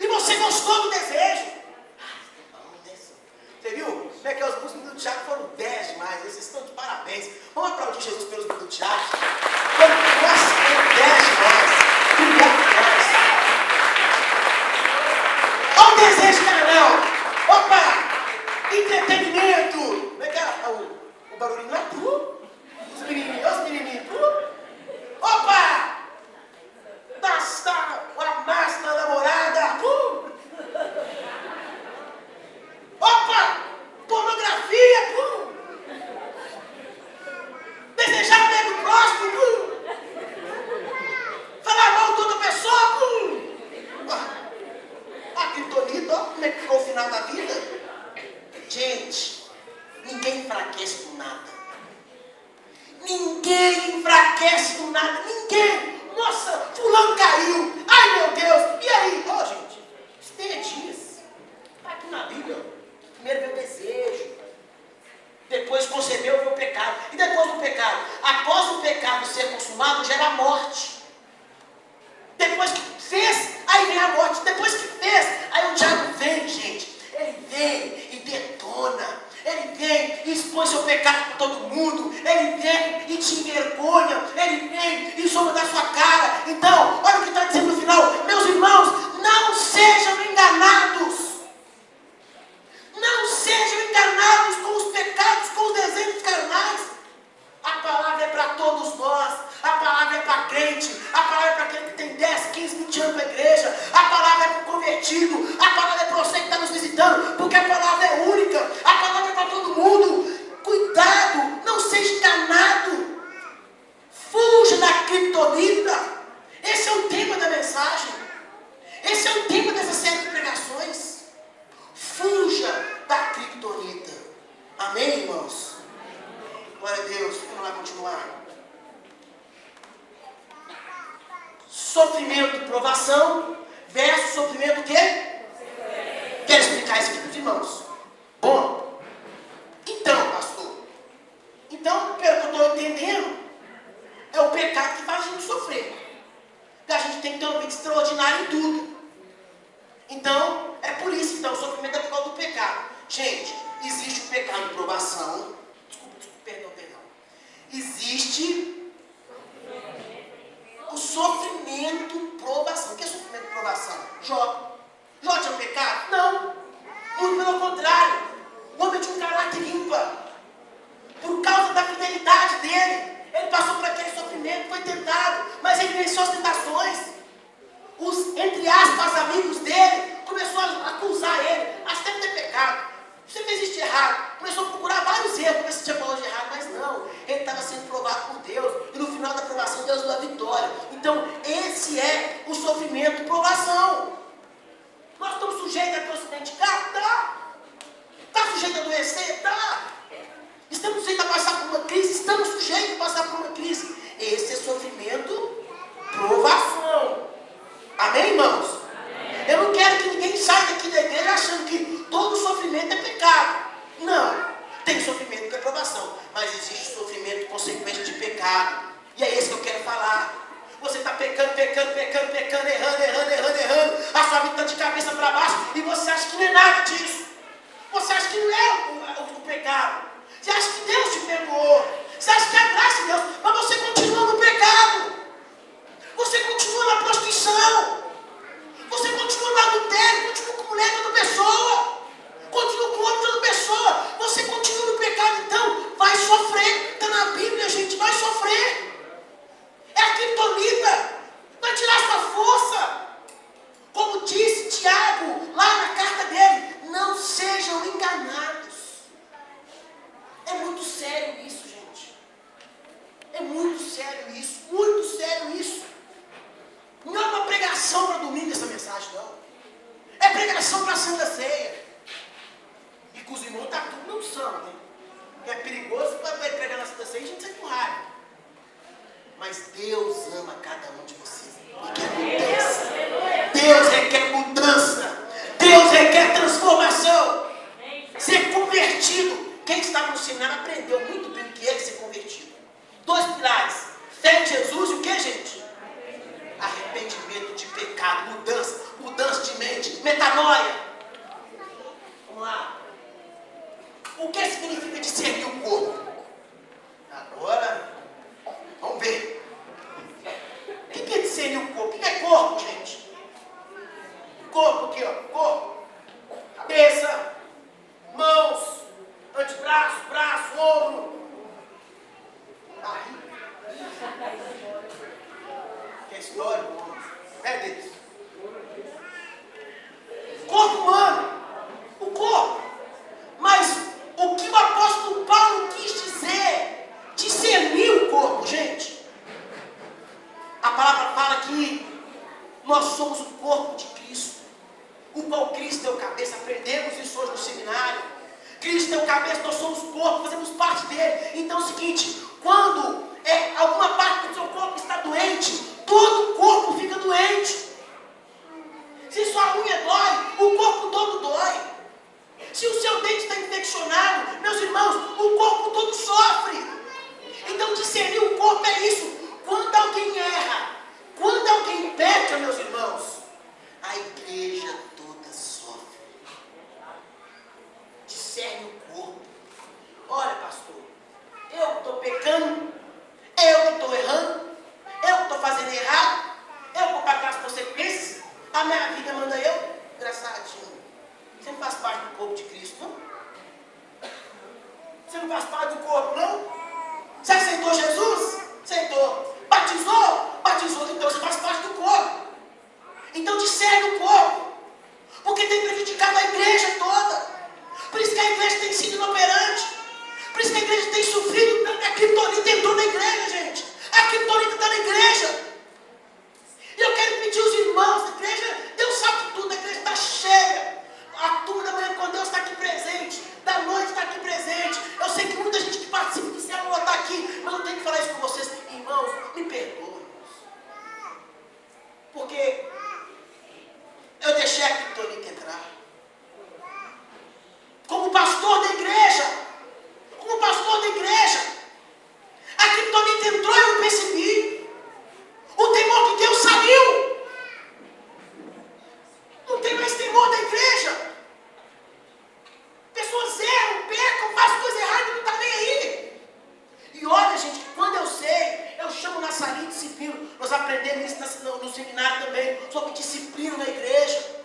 E você gostou do desejo. Você viu? Como é que os minutos do Tiago foram 10 demais. Vocês estão de parabéns. Vamos aplaudir Jesus pelos minutos do Tiago. Nossa, foram 10 demais. Obrigado demais. Olha o desejo carnal. Opa! Entretenimento. Como é que é? O barulhinho lá? Os menininhos. Opa! A massa da namorada. Opa! Pornografia! Desejar bem do próximo! Falar mal de outra pessoa! A criptonita, ó, como é que ficou o final da vida? Gente, ninguém enfraquece do nada. Ninguém enfraquece do nada. Ninguém! Nossa, fulano caiu! Ai meu Deus! E aí? Ó, gente, isso tem dias. Está aqui na Bíblia. Primeiro veio o desejo, depois concebeu o pecado, e depois do pecado, após o pecado ser consumado, gera a morte. Depois que fez, aí vem a morte. Depois que fez, aí o diabo vem, gente. Ele vem e detona. Ele vem e expõe seu pecado para todo mundo. Ele vem e te envergonha. Ele vem e zomba da sua cara. Então, olha o que está dizendo no final. Meus irmãos, não sejam enganados. Não sejam enganados com os pecados, com os desejos carnais. A palavra é para todos nós. A palavra é para crente. A palavra é para aquele que tem 10, 15, 20 anos na igreja. A palavra é para o convertido. A palavra é para você que está nos visitando. Porque a palavra é única. A palavra é para todo mundo. Cuidado, não seja enganado. Fuja da criptonita. Esse é o tema da mensagem. Esse é o tema dessa série de pregações. Fuja da criptonita. Amém, irmãos? Glória a Deus. Vamos lá continuar. Sofrimento, provação versus sofrimento o quê? Quero explicar isso aqui para os irmãos. Bom, então, pastor, então, pelo que eu estou entendendo, é o pecado que faz a gente sofrer. Porque a gente tem que ter uma vida extraordinária em tudo. Então, é por isso, então, o sofrimento é por causa do pecado. Gente, existe o pecado de provação. Perdão. Existe o sofrimento, provação. O que é sofrimento e provação? Jó tinha um pecado? Não. Muito pelo contrário. O homem tinha um caráter ímpar. Por causa da fidelidade dele, ele passou por aquele sofrimento, foi tentado, mas ele venceu as tentações. Os, entre aspas, amigos dele começou a acusar ele. Você deve ter pecado. Você fez isso de errado. Começou a procurar vários erros para ver se tinha falado de errado, mas não. Ele estava sendo provado por Deus. E no final da provação, Deus deu a vitória. Então, esse é o sofrimento, provação. Nós estamos sujeitos a ter um acidente de carro? Tá. Está sujeito a adoecer? Tá. Estamos sujeitos a passar por uma crise? Estamos sujeitos a passar por uma crise. Esse é sofrimento, provação. Amém, irmãos? Amém. Eu não quero que ninguém saia daqui da igreja achando que todo sofrimento é pecado. Não. Tem sofrimento que é provação. Mas existe sofrimento consequente de pecado. E é esse que eu quero falar. Você está pecando, errando. A sua vida está de cabeça para baixo. E você acha que não é nada disso. Você acha que não é o pecado. Você acha que Deus te perdoou. Você acha que é a graça de Deus. Mas você continua no pecado. Você continua na prostituição. Você continua no adultério. Continua com mulher de outra pessoa. Continua com homem de outra pessoa. Você continua no pecado. Então, vai sofrer. Está na Bíblia, gente. Vai sofrer. É a criptonita. Vai tirar sua força. Como disse Tiago, lá na carta dele. Não sejam enganados. É muito sério isso, gente. são, né? É perigoso para pregar na situação e a gente sai com raiva. Mas Deus ama cada um de vocês. E quer mudança. Deus requer mudança. Deus requer transformação. Ser convertido. Quem estava no seminário aprendeu muito bem o que é ser convertido. 2 pilares. Fé em Jesus e o que, gente? Arrependimento de pecado, mudança de mente, metanoia. Vamos lá. O que significa discernir o corpo? Agora, vamos ver. O que é discernir o corpo? O que é corpo, gente? Corpo aqui, ó. Corpo. Cabeça, mãos, antebraço, braço, ombro. Barriga. Que é história, é deles. Corpo humano. O corpo. Mas o que o apóstolo Paulo quis dizer, discernir o corpo, gente. A palavra fala que nós somos o corpo de Cristo, o qual Cristo é o cabeça. Aprendemos isso hoje no seminário. Cristo é o cabeça, nós somos o corpo, fazemos parte dele. Então é o seguinte, quando alguma parte do seu corpo está doente, todo o corpo fica doente. Se sua unha dói, o corpo todo dói. Se o seu dente está infeccionado, meus irmãos, o corpo todo sofre. Então discernir o corpo é isso. Quando alguém erra, quando alguém peca, meus irmãos, a igreja toda sofre. Discerne o corpo. Olha, pastor, eu que estou pecando, eu que estou errando, eu que estou fazendo errado, eu vou pagar as consequências, a minha vida manda eu, engraçadinho. Você não faz parte do corpo de Cristo, não? Você não faz parte do corpo, não? Você aceitou Jesus? Aceitou. Batizou? Batizou. Então você faz parte do corpo. Então discerne o corpo. Porque tem prejudicado a igreja toda. Por isso que a igreja tem sido inoperante. Por isso que a igreja tem sofrido. A criptonita entrou na igreja, gente. A criptonita está na igreja. E eu quero pedir aos irmãos da igreja, Deus sabe tudo, a igreja está cheia. A turma da manhã com Deus está aqui presente, da noite está aqui presente. Eu sei que muita gente que participa do céu não está aqui, mas eu tenho que falar isso com vocês. Irmãos, me perdoem. Porque eu deixei a criptonita entrar. Como pastor da igreja, a criptonita entrou e eu não percebi. O temor de Deus saiu. Não tem mais temor da igreja. Pessoas erram, pecam, fazem coisa errada e não está nem aí. E olha, gente, que quando eu sei, eu chamo na salinha de disciplina. Nós aprendemos isso no seminário também, sobre disciplina na igreja.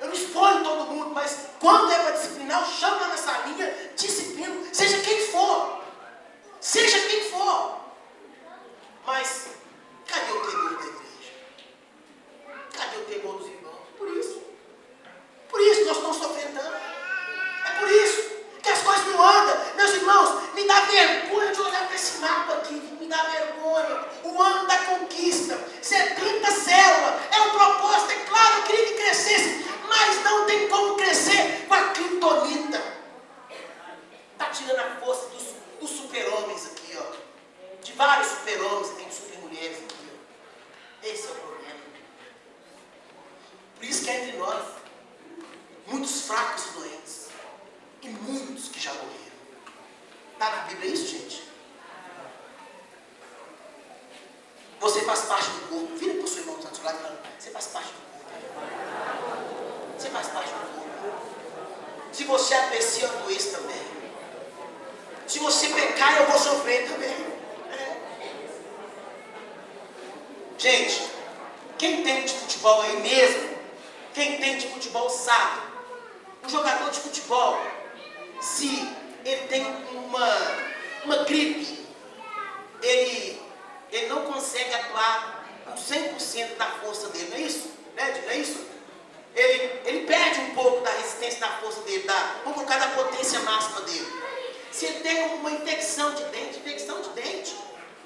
Eu não exponho todo mundo, mas quando é para disciplinar, eu chamo lá na salinha, disciplino, seja quem for. Seja quem for. Mas, cadê o temor da igreja? Cadê o temor dos irmãos? Por isso nós estamos sofrendo tanto. É por isso que as coisas não andam. Meus irmãos, me dá vergonha de olhar para esse mapa aqui. Me dá vergonha. O ano da conquista. 70 células. É um propósito, é claro, eu queria que crescesse. Mas não tem como crescer com a criptonita. Está tirando a força dos super-homens aqui, ó. De vários super-homens, tem super-mulheres aqui, ó. Esse é o problema. Por isso que é entre nós muitos fracos e doentes. E muitos que já morreram. Está na Bíblia isso, gente? Você faz parte do corpo. Vira para o seu irmão que está do seu lado e fala, você faz parte do corpo. Você faz parte do corpo. Se você aprecia, eu adoeço também. Se você pecar, eu vou sofrer também. Gente, quem entende de futebol aí mesmo, quem entende de futebol sabe. Um jogador de futebol, se ele tem uma gripe, ele não consegue atuar com 100% da força dele, não é isso? Não é isso? Ele perde um pouco da resistência da força dele, vamos colocar da potência máxima dele. Se ele tem uma infecção de dente,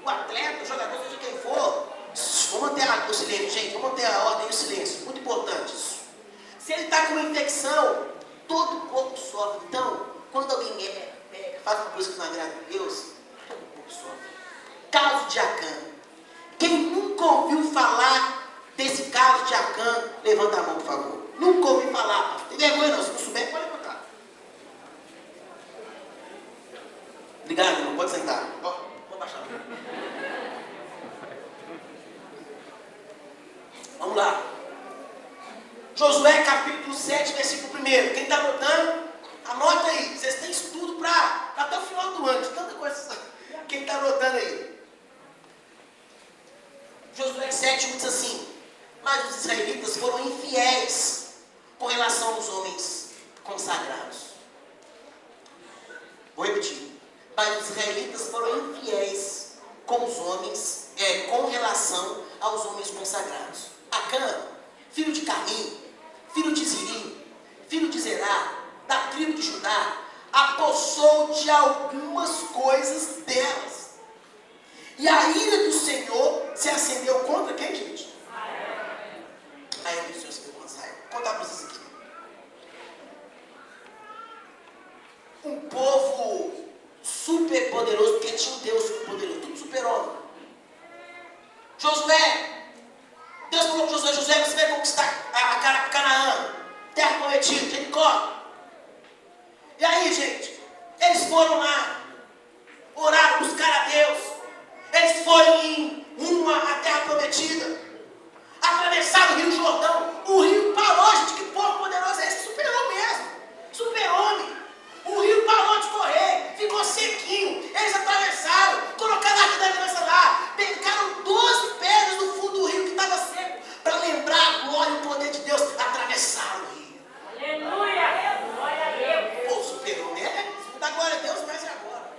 o atleta, o jogador, seja quem for, vamos manter o silêncio, gente, vamos manter a ordem e o silêncio, muito importante isso. Se ele está com uma infecção, todo o corpo sofre. Então, faz uma coisa que não agrada a Deus, caso de Acã. Quem nunca ouviu falar desse caso de Acã, levanta a mão, por favor. Nunca ouvi falar. Não tem vergonha não, se não souber, pode levantar. Obrigado, irmão, pode sentar. Ó, vou baixar. Vamos lá. Josué capítulo 7, versículo 1. Quem está anotando, anota aí. Vocês têm estudo para até o final do ano, de tanta coisa. Quem está anotando aí? Josué 7 diz assim: mas os israelitas foram infiéis com relação aos homens consagrados. Vou repetir. Mas os israelitas foram infiéis com os homens, com relação aos homens consagrados. Acã, filho de Carmi, filho de Zirim, filho de Zerá, da tribo de Judá, apossou de algumas coisas delas. E a ira do Senhor se acendeu contra quem, gente? A ira do Senhor se acendeu contra Israel. Vou contar para vocês aqui. Um povo super poderoso, porque tinha um Deus super poderoso, tudo super-homem. Josué, Deus falou com Josué: Josué, você vai conquistar a Canaã, terra prometida, Jericó. E aí, gente, eles foram lá, oraram, buscaram a Deus. Eles foram em rumo à terra prometida, atravessaram o rio Jordão. O rio parou, gente. Que povo poderoso é esse? Super-homem mesmo, super-homem. O rio parou de correr, ficou sequinho. Eles atravessaram, colocaram a arca da aliança lá, pegaram 12 pedras no fundo do rio que estava seco, para lembrar a glória e o poder de Deus. Atravessaram o rio. Aleluia! Glória a Deus! O povo super-homem se não dá glória a Deus, mas é agora.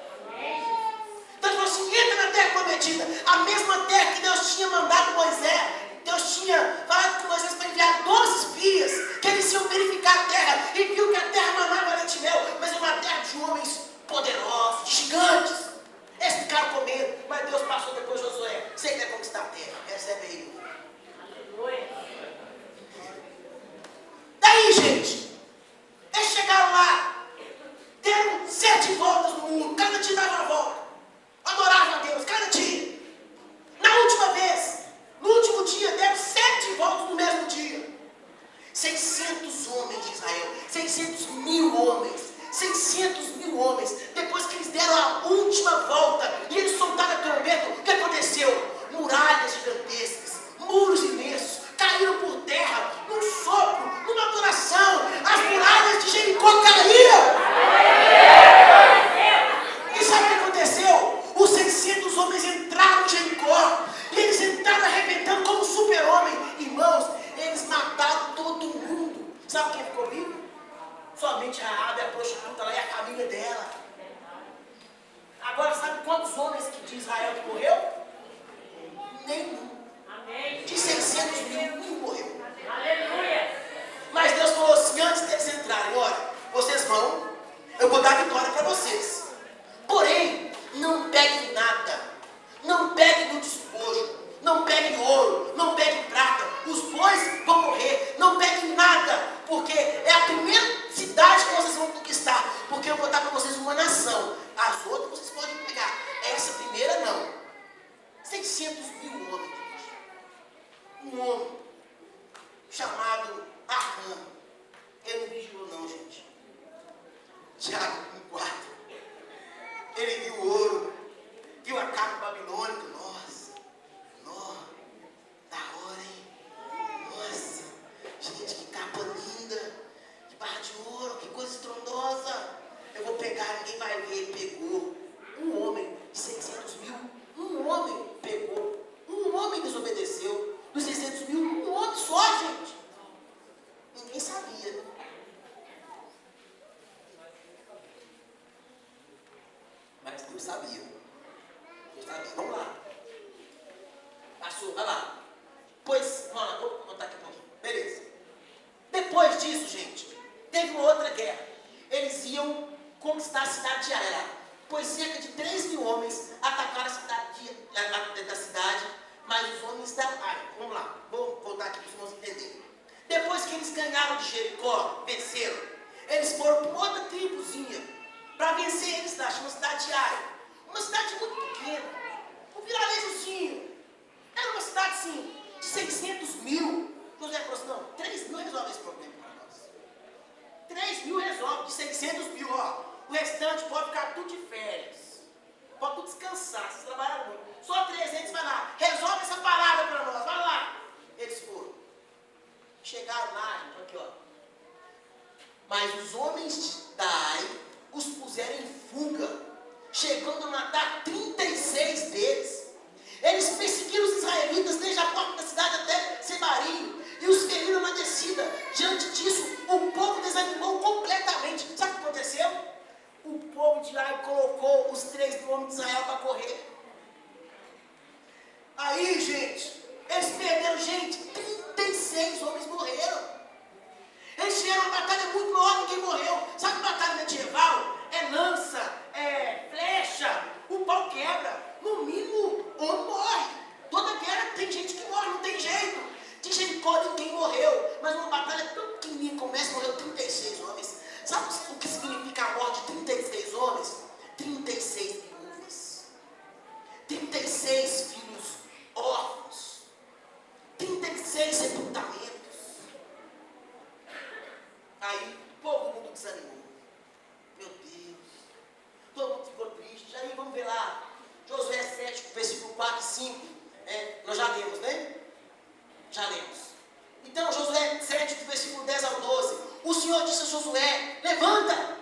Então ele falou assim: entra na terra prometida, a mesma terra que Deus tinha mandado Moisés. Deus tinha falado com Moisés para enviar 12 espias, que eles iam verificar a terra, e viu que a terra manava leite e mel, mas é uma terra de homens poderosos, gigantes. Eles ficaram com medo, mas Deus passou depois de Josué: você quer conquistar a terra, recebe aí. Aleluia! Daí, gente, eles chegaram lá, deram 7 voltas no mundo, cada dia dava uma volta, adoravam a Deus, cada dia. Na última vez, no último dia, deram 7 voltas no mesmo dia. 600 homens de Israel, 600 mil homens, 600 mil homens. Depois que eles deram a última volta e eles soltaram a trombeta, o que aconteceu? Muralhas gigantescas, muros imensos, caíram por terra, num sopro, numa adoração. As muralhas de Jericó caíram. E sabe o que aconteceu? Os 600 homens entraram em Jericó. E eles entraram arrebentando como super-homem. Irmãos, eles mataram todo mundo. Sabe quem ficou vivo? Somente a Raabe, a prostituta lá, e a família dela. Agora, sabe quantos homens de Israel que morreu? Nenhum. De 600 mil, nenhum morreu. Aleluia! Mas Deus falou assim, antes deles entrarem: olha, vocês vão, eu vou dar vitória para vocês. Porém, não peguem nada. Não peguem no despojo. Não peguem ouro. Não peguem prata. Os bois vão morrer. Não peguem nada. Porque é a primeira cidade que vocês vão conquistar. Porque eu vou dar para vocês uma nação. As outras vocês podem pegar. Essa primeira não. 600 mil homens. Um homem chamado Acã. Ele não vigiou não, gente. Tiago, um quarto. Ele viu o ouro, viu a capa babilônica. Nossa, da hora, hein? Nossa, gente, que capa linda, que barra de ouro, que coisa estrondosa. Eu vou pegar, ninguém vai ver. Ele pegou. Um homem de 600 mil, um homem pegou. Um homem desobedeceu. Dos 600 mil, um homem só, gente. Ninguém sabia. Mas Deus sabia. Deus sabia. Vamos lá. Passou, vai lá. Pois, vou contar aqui um pouquinho. Beleza. Depois disso, gente, teve uma outra guerra. Eles iam conquistar a cidade de Ai, pois cerca de 3 mil homens atacaram a cidade da cidade, mas os homens da Ai. Vamos lá. Vou voltar aqui para os irmãos entenderem. Depois que eles ganharam de Jericó, venceram, eles foram para outra tribuzinha para vencer eles da chama Cidade de Ai. Uma cidade muito pequena. Um vilarejozinho. Era uma cidade, assim, de 600 mil. José falou assim, não, 3 mil resolve esse problema para nós. 3 mil resolve, de 600 mil, ó. O restante pode ficar tudo de férias. Pode tudo descansar, vocês trabalharam muito. Só 300 vai lá, resolve essa parada para nós, vai lá. Eles foram. Chegaram lá, gente, aqui ó. Mas os homens de Dai os puseram em fuga, chegando a matar 36 deles. Eles perseguiram os israelitas desde a porta da cidade até Sebarim e os feriram na descida. Diante disso, o povo desanimou completamente. Sabe o que aconteceu? O povo de Ai colocou os 3 mil homens de Israel para correr. Aí, gente, eles perderam, gente, 36 homens morreram. Eles tiveram uma batalha muito maior, ninguém morreu. Sabe batalha medieval? É lança, é flecha, o pau quebra. No mínimo, homem morre. Toda guerra tem gente que morre, não tem jeito. De Jericó ninguém morreu. Mas uma batalha tão pequenininha como essa, morreu 36 homens. Sabe o que significa a morte de 36 homens? 36 viúvas. 36 filhos órfãos. 36 sepultamentos. Aí, todo mundo desanimou. Meu Deus. Todo mundo ficou triste. Aí, vamos ver lá. Josué 7, versículo 4 e 5. Nós já lemos, né? Já lemos. Então, Josué 7, do versículo 10 ao 12. O Senhor disse a Josué, levanta.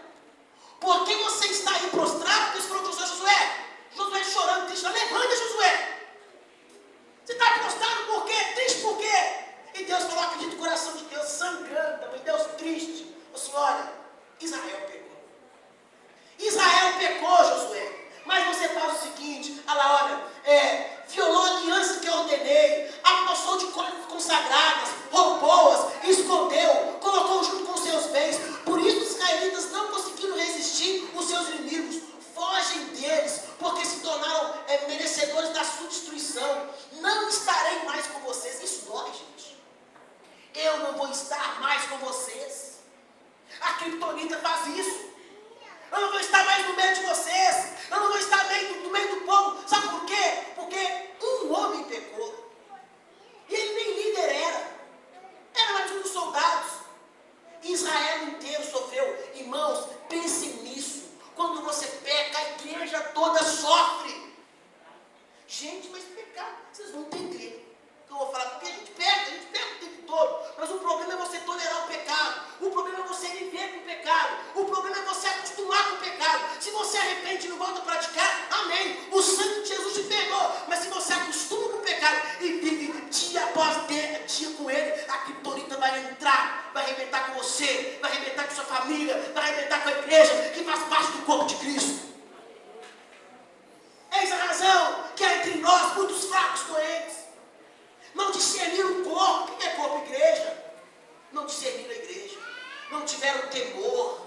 Por que você está aí prostrado? Deus falou com Josué. Josué chorando, triste. Levanta, Josué. Você está prostrado por quê? Triste por quê? E Deus falou, acredita o coração de Deus sangrando, também Deus triste. O Senhor, olha, Israel pecou. Israel pecou, Josué. Mas você faz o seguinte, olha, violou a aliança que eu ordenei, apossou de coisas consagradas, roubou-as, escondeu, colocou junto com seus bens. Por isso os israelitas não conseguiram resistir os seus inimigos. Fogem deles, porque se tornaram merecedores da sua destruição. Não estarei mais com vocês. Isso dói, gente. Eu não vou estar mais com vocês. A criptonita faz isso. Eu não vou estar mais no meio de vocês. Eu não vou estar no meio do povo. Sabe por quê? Porque um homem pecou. E ele nem líder era. Era mais um dos soldados. Israel inteiro sofreu. Irmãos, pensem nisso. Quando você peca, a igreja toda sofre. Gente, mas pecar, vocês vão entender. Eu vou falar, porque a gente peca o tempo todo. Mas o problema é você tolerar o pecado. O problema é você viver com o pecado. O problema é você acostumar com o pecado. Se você arrepende e não volta a praticar, amém. O sangue de Jesus te perdoa. Mas se você acostuma com o pecado e vive dia após dia com ele, a criptonita vai entrar, vai arrebentar com você, vai arrebentar com sua família, vai arrebentar com a igreja, que faz parte do corpo de Cristo. Eis a razão que há entre nós muitos fracos doentes. Não discerniram o corpo. O que é corpo? Igreja. Não discerniram a igreja. Não tiveram temor.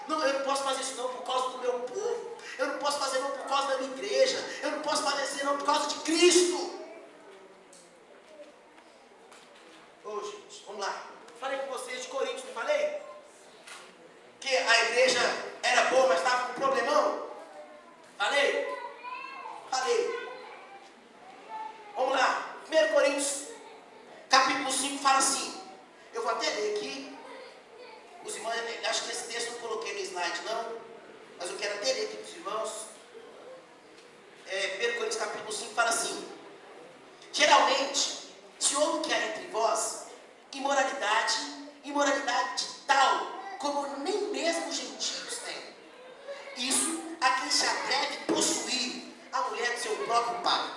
Não, eu não posso fazer isso não por causa do meu povo. Eu não posso fazer não por causa da minha igreja. Eu não posso fazer não por causa de Cristo. Ô, gente, vamos lá. Falei com vocês de Coríntios, não falei? Que a igreja era boa, mas estava com um problemão. Falei? Falei. Vamos lá. 1 Coríntios, capítulo 5, fala assim. Eu vou até ler aqui. Os irmãos, acho que esse texto eu não coloquei no slide, não. Mas eu quero até ler aqui para os irmãos. 1 Coríntios, capítulo 5, fala assim. Geralmente, se houve que há entre vós imoralidade tal como nem mesmo os gentios têm. Isso a quem se atreve a possuir a mulher de seu próprio pai.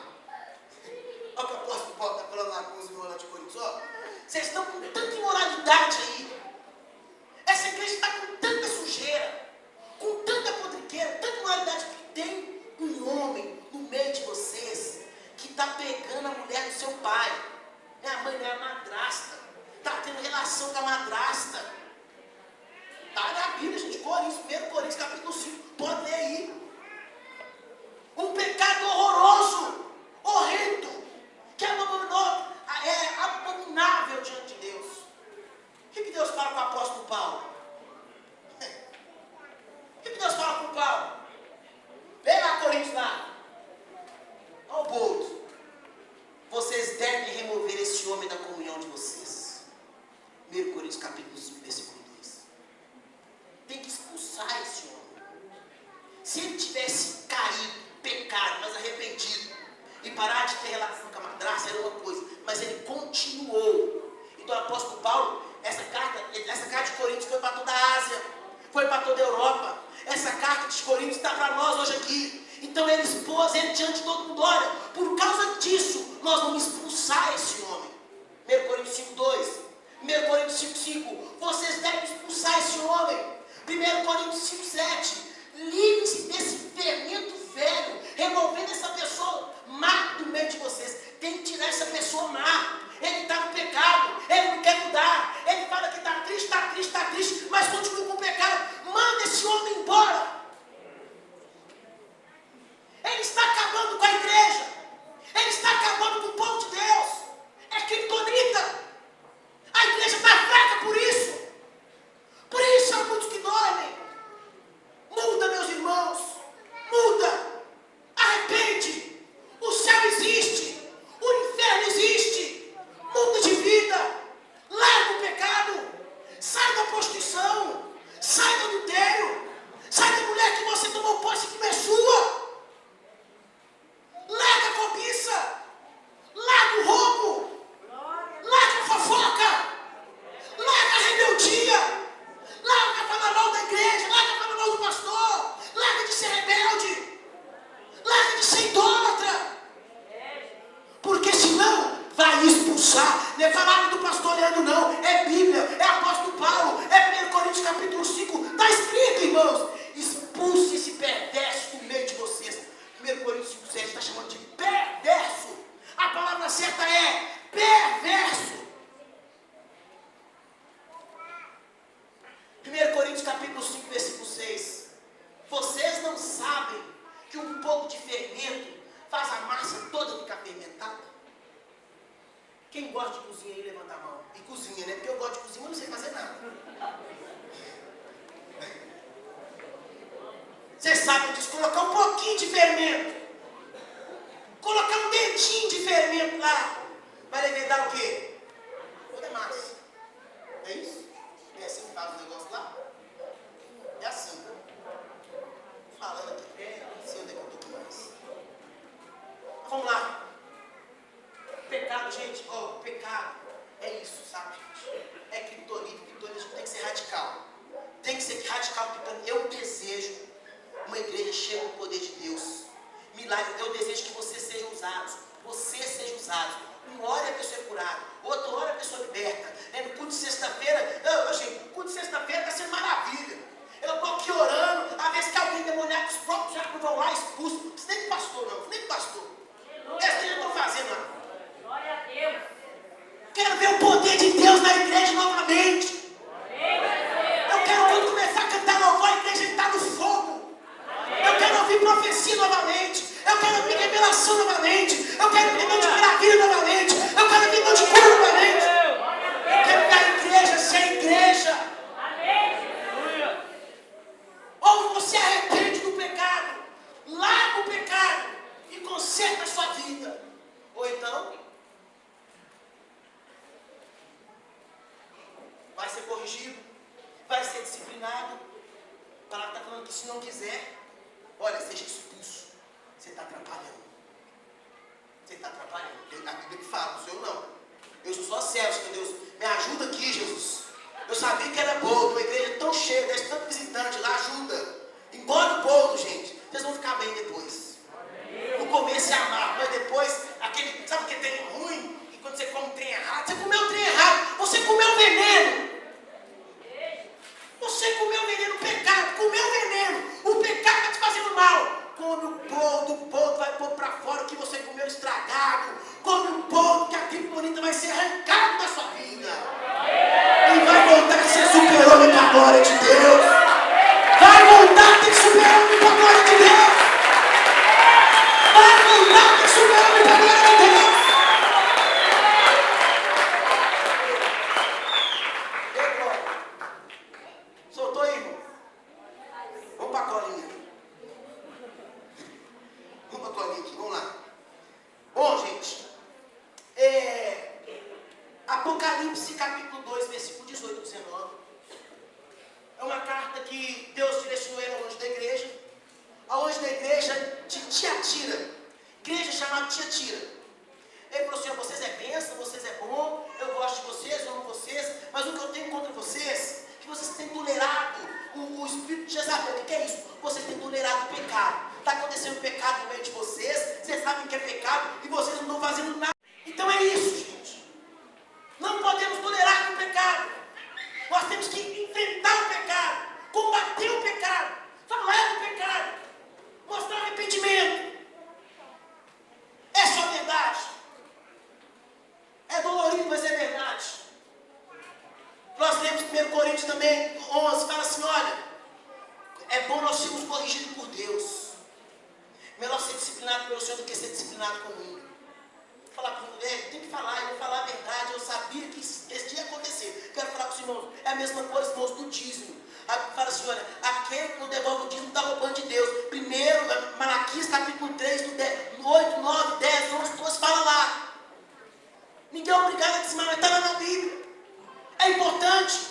Olha o que o apóstolo Paulo está falando lá com os irmãos lá de Coríntios. Ó, vocês estão com tanta imoralidade aí. Essa igreja está com tanta sujeira, com tanta podriqueira, tanta imoralidade, que tem um homem no meio de vocês que está pegando a mulher do seu pai. É a mãe, é a madrasta. Está tendo relação com a madrasta. Está na Bíblia, gente. Coríntios, 1 Coríntios, capítulo 5. Pode ler aí. Um pecado horroroso, horrendo, que é abominável diante de Deus. O que Deus fala com o apóstolo Paulo? O que Deus fala com Paulo? se ele tivesse caído, pecado, mas arrependido, e parar de ter relação com a madrasta era uma coisa, mas ele continuou. Então o apóstolo Paulo, essa carta de Coríntios foi para toda a Ásia, foi para toda a Europa. Essa carta de Coríntios está para nós hoje aqui. Então ele expôs ele diante de todo mundo. Olha, por causa disso, nós vamos expulsar esse homem. 1 Coríntios 5:2, 1 Coríntios 5:5, vocês devem expulsar esse homem. 1 Coríntios 5:7, livre-se desse fermento velho, removendo essa pessoa má do meio de vocês. Tem que tirar essa pessoa má. Ele está no pecado, ele não quer mudar, ele fala que está triste, mas continua com o pecado. Manda esse homem embora. Ele está acabando com a igreja, ele está acabando com o povo de Deus. É criptonita. A igreja está fraca por isso. Por isso há muitos que dormem. Muda, meus irmãos, muda, arrepende. O céu existe, o inferno existe. Muda de vida, larga o pecado, sai da prostituição, sai do adultério, sai da mulher que você tomou posse que não é sua. Larga a cobiça, larga o roubo, larga a fofoca, larga a rebeldia, larga a falar mal da igreja, larga a falar mal do pastor, larga de ser rebelde, larga de ser idólatra, porque senão vai expulsar. Não é palavra do pastor Leandro não, é Bíblia, é apóstolo Paulo, é 1 Coríntios capítulo 5, está escrito, irmãos, expulse esse perverso do meio de vocês. 1 Coríntios 5:7 está chamando de perverso. A palavra certa é perverso. 1 Coríntios capítulo 5, versículo 6. Vocês não sabem que um pouco de fermento faz a massa toda ficar fermentada? Quem gosta de cozinha aí, levanta a mão. E cozinha, né? Porque eu gosto de cozinha, mas não sei fazer nada. Vocês sabem disso, colocar um pouquinho de fermento, colocar um dedinho de fermento lá, vai levedar o quê? Toda massa. É isso? É assim que faz o negócio lá? É assim. Falando aqui, não sei onde é que eu estou mais. Vamos lá. Pecado, gente, pecado é isso, sabe, gente? É criptonita, a gente tem que ser radical. Tem que ser radical, porque eu desejo uma igreja cheia do poder de Deus. Milagre, eu desejo que vocês sejam usados. Vocês sejam usados. Um hora a pessoa é curada, outro hora a pessoa é liberta. No culto de sexta-feira, gente, o culto de sexta-feira está sendo maravilha. Eu estou aqui orando, a vez que alguém demoníaco, os próprios já vão lá expulso. Não precisa nem de pastor, não, nem de pastor. Essa eu estou fazendo lá. Glória a Deus. Quero ver o poder de Deus na igreja novamente. Eu quero, quando começar a cantar louvor, a igreja está no fogo. Eu quero ouvir profecia novamente. Eu quero ouvir revelação novamente. Eu quero ouvir mão de maravilha novamente. Eu quero ouvir mão de cura novamente. Eu quero ver a igreja ser a igreja. Ou você arrepende do pecado, larga o pecado e conserta a sua vida. Ou então vai ser corrigido, vai ser disciplinado. A palavra está falando que se não quiser, olha, seja expulso. Você está atrapalhando. Você está atrapalhando. A Bíblia que fala, não sou eu não. Eu sou só servo, Senhor Deus. Me ajuda aqui, Jesus. Eu sabia que era boa, uma igreja tão cheia, desce tanto visitante lá, ajuda. Engole o bolo, gente. Vocês vão ficar bem depois. No começo é amargo, mas depois, aquele, sabe aquele trem ruim? Que quando você come um trem errado, você comeu um trem errado, você comeu veneno. Você comeu veneno, o pecado, comeu veneno. O pecado está te fazendo mal. Come o pão, vai pôr para fora o que você comeu estragado. Come o pão, que a criptonita vai ser arrancado da sua vida. E vai voltar a ser super-homem para a glória de Deus. Vai voltar a ter super-homem para a glória de Deus. Vai voltar a ter super-homem para a glória de Deus. Soltou aí, irmão? Vamos para a colinha. Vamos para a colinha aqui, vamos lá. Bom, gente, Apocalipse capítulo 2, versículo 18 e 19. É uma carta que Deus direcionou ao anjo da igreja, igreja de Tiatira. Igreja chamada Tiatira. Ele falou assim: vocês é bênção, vocês é bom, eu gosto de vocês, eu amo vocês, mas o que eu tenho contra vocês é que vocês têm tolerado o espírito de Jezabel. O que é isso? Vocês têm tolerado o pecado. Está acontecendo pecado no meio de vocês, vocês sabem que é pecado e vocês não estão fazendo nada. Então é isso, gente. Não podemos tolerar o pecado. Nós temos que enfrentar o pecado, combater o pecado, falar do pecado, mostrar arrependimento. Essa é a verdade. É dolorido, mas é verdade. Nós lemos 1 Coríntios também, 11, fala assim: olha, é bom nós sermos corrigidos por Deus. Melhor ser disciplinado pelo Senhor do que ser disciplinado comigo. Falar com tem que falar, eu vou falar a verdade. Eu sabia que esse dia ia acontecer. Quero falar com os irmãos. É a mesma coisa, irmãos, do dízimo. Fala assim: olha, aquele que não devolve o dízimo está roubando de Deus. Primeiro, Malaquias capítulo 3, 8, 9, 10, 11, 12, fala lá. Ninguém é obrigado a dizimar, mas está lá na Bíblia. É importante.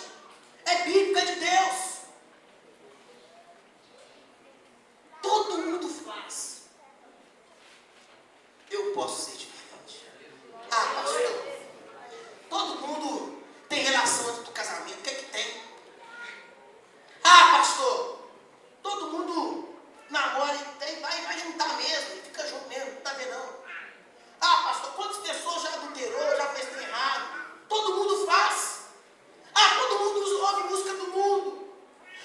É bíblico, é de Deus. Todo mundo faz. Eu posso ser diferente. Ah, pastor, todo mundo tem relação antes do casamento. O que é que tem? Ah, pastor, todo mundo namora e tem, vai juntar mesmo, e fica junto mesmo, não está vendo não. Ah, pastor, quantas pessoas já adulterou, já fez trem errado? Todo mundo faz. Ah, todo mundo ouve música do mundo.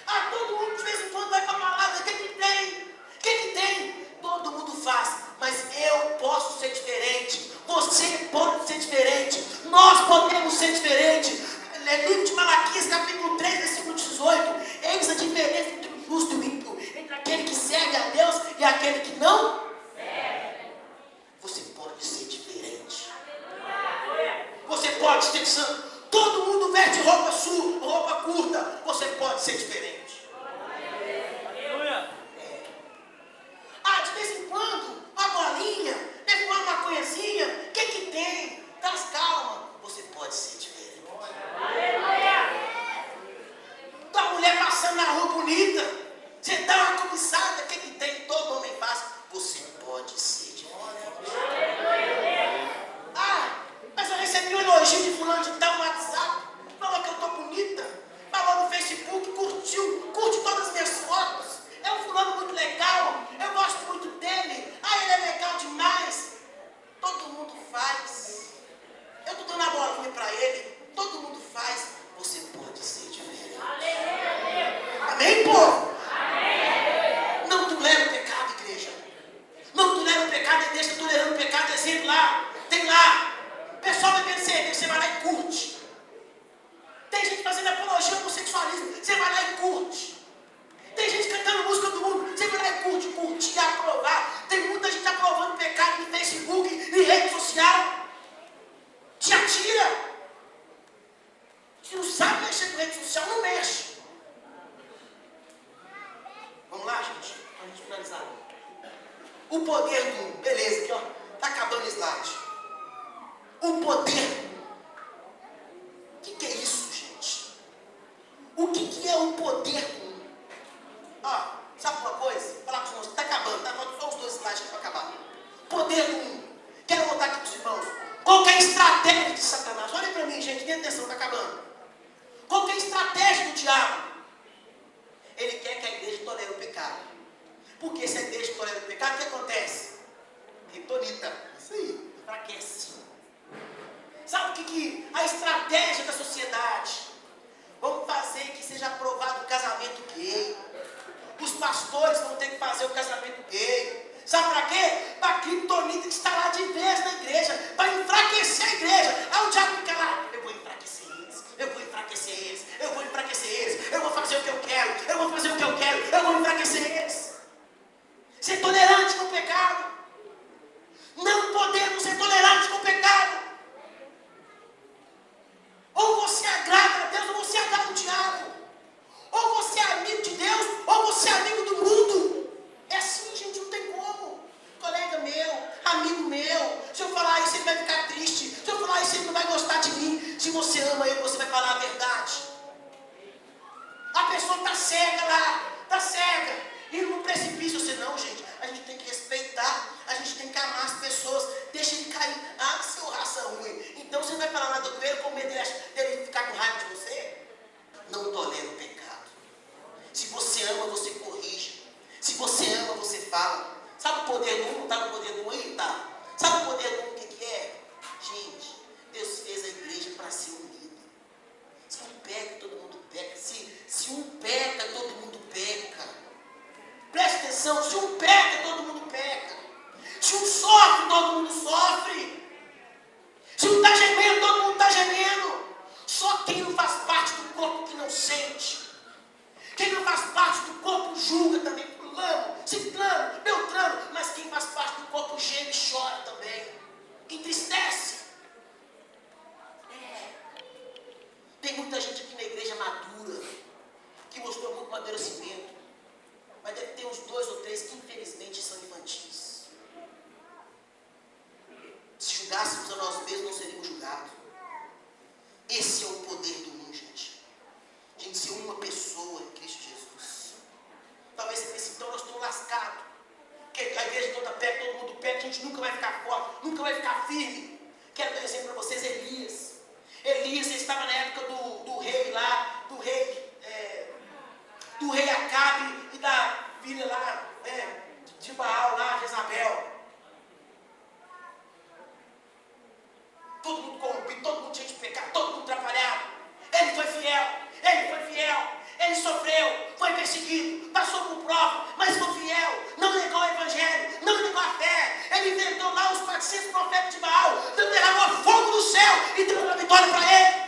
Ah, todo mundo de vez em quando vai para a balada. O que é que tem? O que é que tem? Todo mundo faz, mas eu posso ser diferente. Você pode ser diferente. Nós podemos ser diferentes. Livro de Malaquias, capítulo 3, versículo 18. Eis a diferença entre o justo e o ímpio, entre aquele que serve a Deus e aquele que não serve. Você pode ser diferente. Você pode ser santo. Todo mundo veste roupa curta. Você pode ser diferente. Ah, de vez em quando, uma bolinha, uma maconhazinha, o que que tem? Traz calma. Você pode ser diferente. Tua mulher passando na rua bonita, você dá uma cobiçada, o que que tem? Todo homem faz. Você pode ser diferente. Ah, mas eu recebi um elogio de fulano de tal no WhatsApp, falou que eu tô bonita, falou no Facebook, curte todas as minhas fotos. É um fulano muito legal, eu gosto muito dele. Ah, ele é legal demais. Todo mundo faz. Eu estou dando a bolinha para ele. Todo mundo faz. Você pode ser diferente. Amém, povo? Amém. Não tolera o pecado, igreja. Não tolera o pecado, a igreja está tolerando o pecado. Exemplo lá, tem lá. Pessoal bebendo cerveja, você vai lá e curte. Tem gente fazendo apologia ao homossexualismo, você vai lá e curte. Tem gente cantando música do mundo, você vai lá e curtir, aprovar. Tem muita gente aprovando pecado no Facebook, em rede social. Te atira. Se não sabe mexer com rede social, não mexe. Vamos lá, gente? Para a gente finalizar. O poder do... Beleza, aqui ó. Está acabando o slide. O poder. O que é isso, gente? O que é o poder do... Ah, sabe uma coisa? Vou falar com os irmãos, está acabando, tá? Faltam só os 2 slides aqui para acabar. Poder do mundo. Quero voltar aqui para os irmãos. Qual que é a estratégia de Satanás? Olhem para mim, gente, tenha atenção, está acabando. Qual que é a estratégia do diabo? Ele quer que a igreja tolere o pecado. Porque se a igreja tolera o pecado, o que acontece? Criptonita. Isso aí, enfraquece. Sabe o que a estratégia da sociedade? Vamos fazer que seja aprovado o casamento gay. Os pastores vão ter que fazer o casamento gay. Sabe para quê? Para a criptonita instalar de vez na igreja, para enfraquecer a igreja. Aí o diabo fica lá: eu vou enfraquecer eles, eu vou enfraquecer eles, eu vou enfraquecer eles, eu vou fazer o que eu quero, eu vou fazer o que eu quero, eu vou enfraquecer eles. Ser tolerante com o pecado. Não podemos ser tolerantes com o pecado. Ou você agrada a Deus, ou você agrada o diabo. Ou você é amigo de Deus, ou você é amigo do mundo. fala. Sabe o poder do um? Tá no poder do um aí? Tá. Sabe o poder do um, o que é? Gente, Deus fez a igreja para ser unida. Se um peca, todo mundo peca. Se um peca, todo mundo peca. Preste atenção, se um peca, todo mundo peca. Se um sofre, todo mundo sofre. Se um está gemendo, todo mundo está gemendo. Só quem não faz parte do corpo que não sente. Quem não faz parte do corpo julga também. Fulano, ciclano, beltrano. Mas quem faz parte do corpo geme e chora também. Entristece. Tem muita gente aqui na igreja madura, que mostrou muito amadurecimento. Mas deve ter uns 2 ou 3 que infelizmente são infantis. Se julgássemos a nós mesmos, não seríamos julgados. Esse é o poder do um, gente. Gente, ser uma pessoa em Cristo Jesus. Talvez você pense, então nós estamos lascados. Porque a igreja toda peca, todo mundo peca, a gente nunca vai ficar forte, nunca vai ficar firme. Quero dar um exemplo para vocês, Elias. Elias estava na época do rei lá, do rei Acabe e da filha lá, de Baal lá, Jezabel. Todo mundo corrompido, todo mundo cheio de pecado, todo mundo atrapalhado. Ele foi fiel, ele sofreu, foi perseguido, passou por prova, mas foi fiel, não negou o evangelho, não negou a fé. Ele inventou lá os 400 profetas de Baal, derramou fogo do céu e deu uma vitória para ele.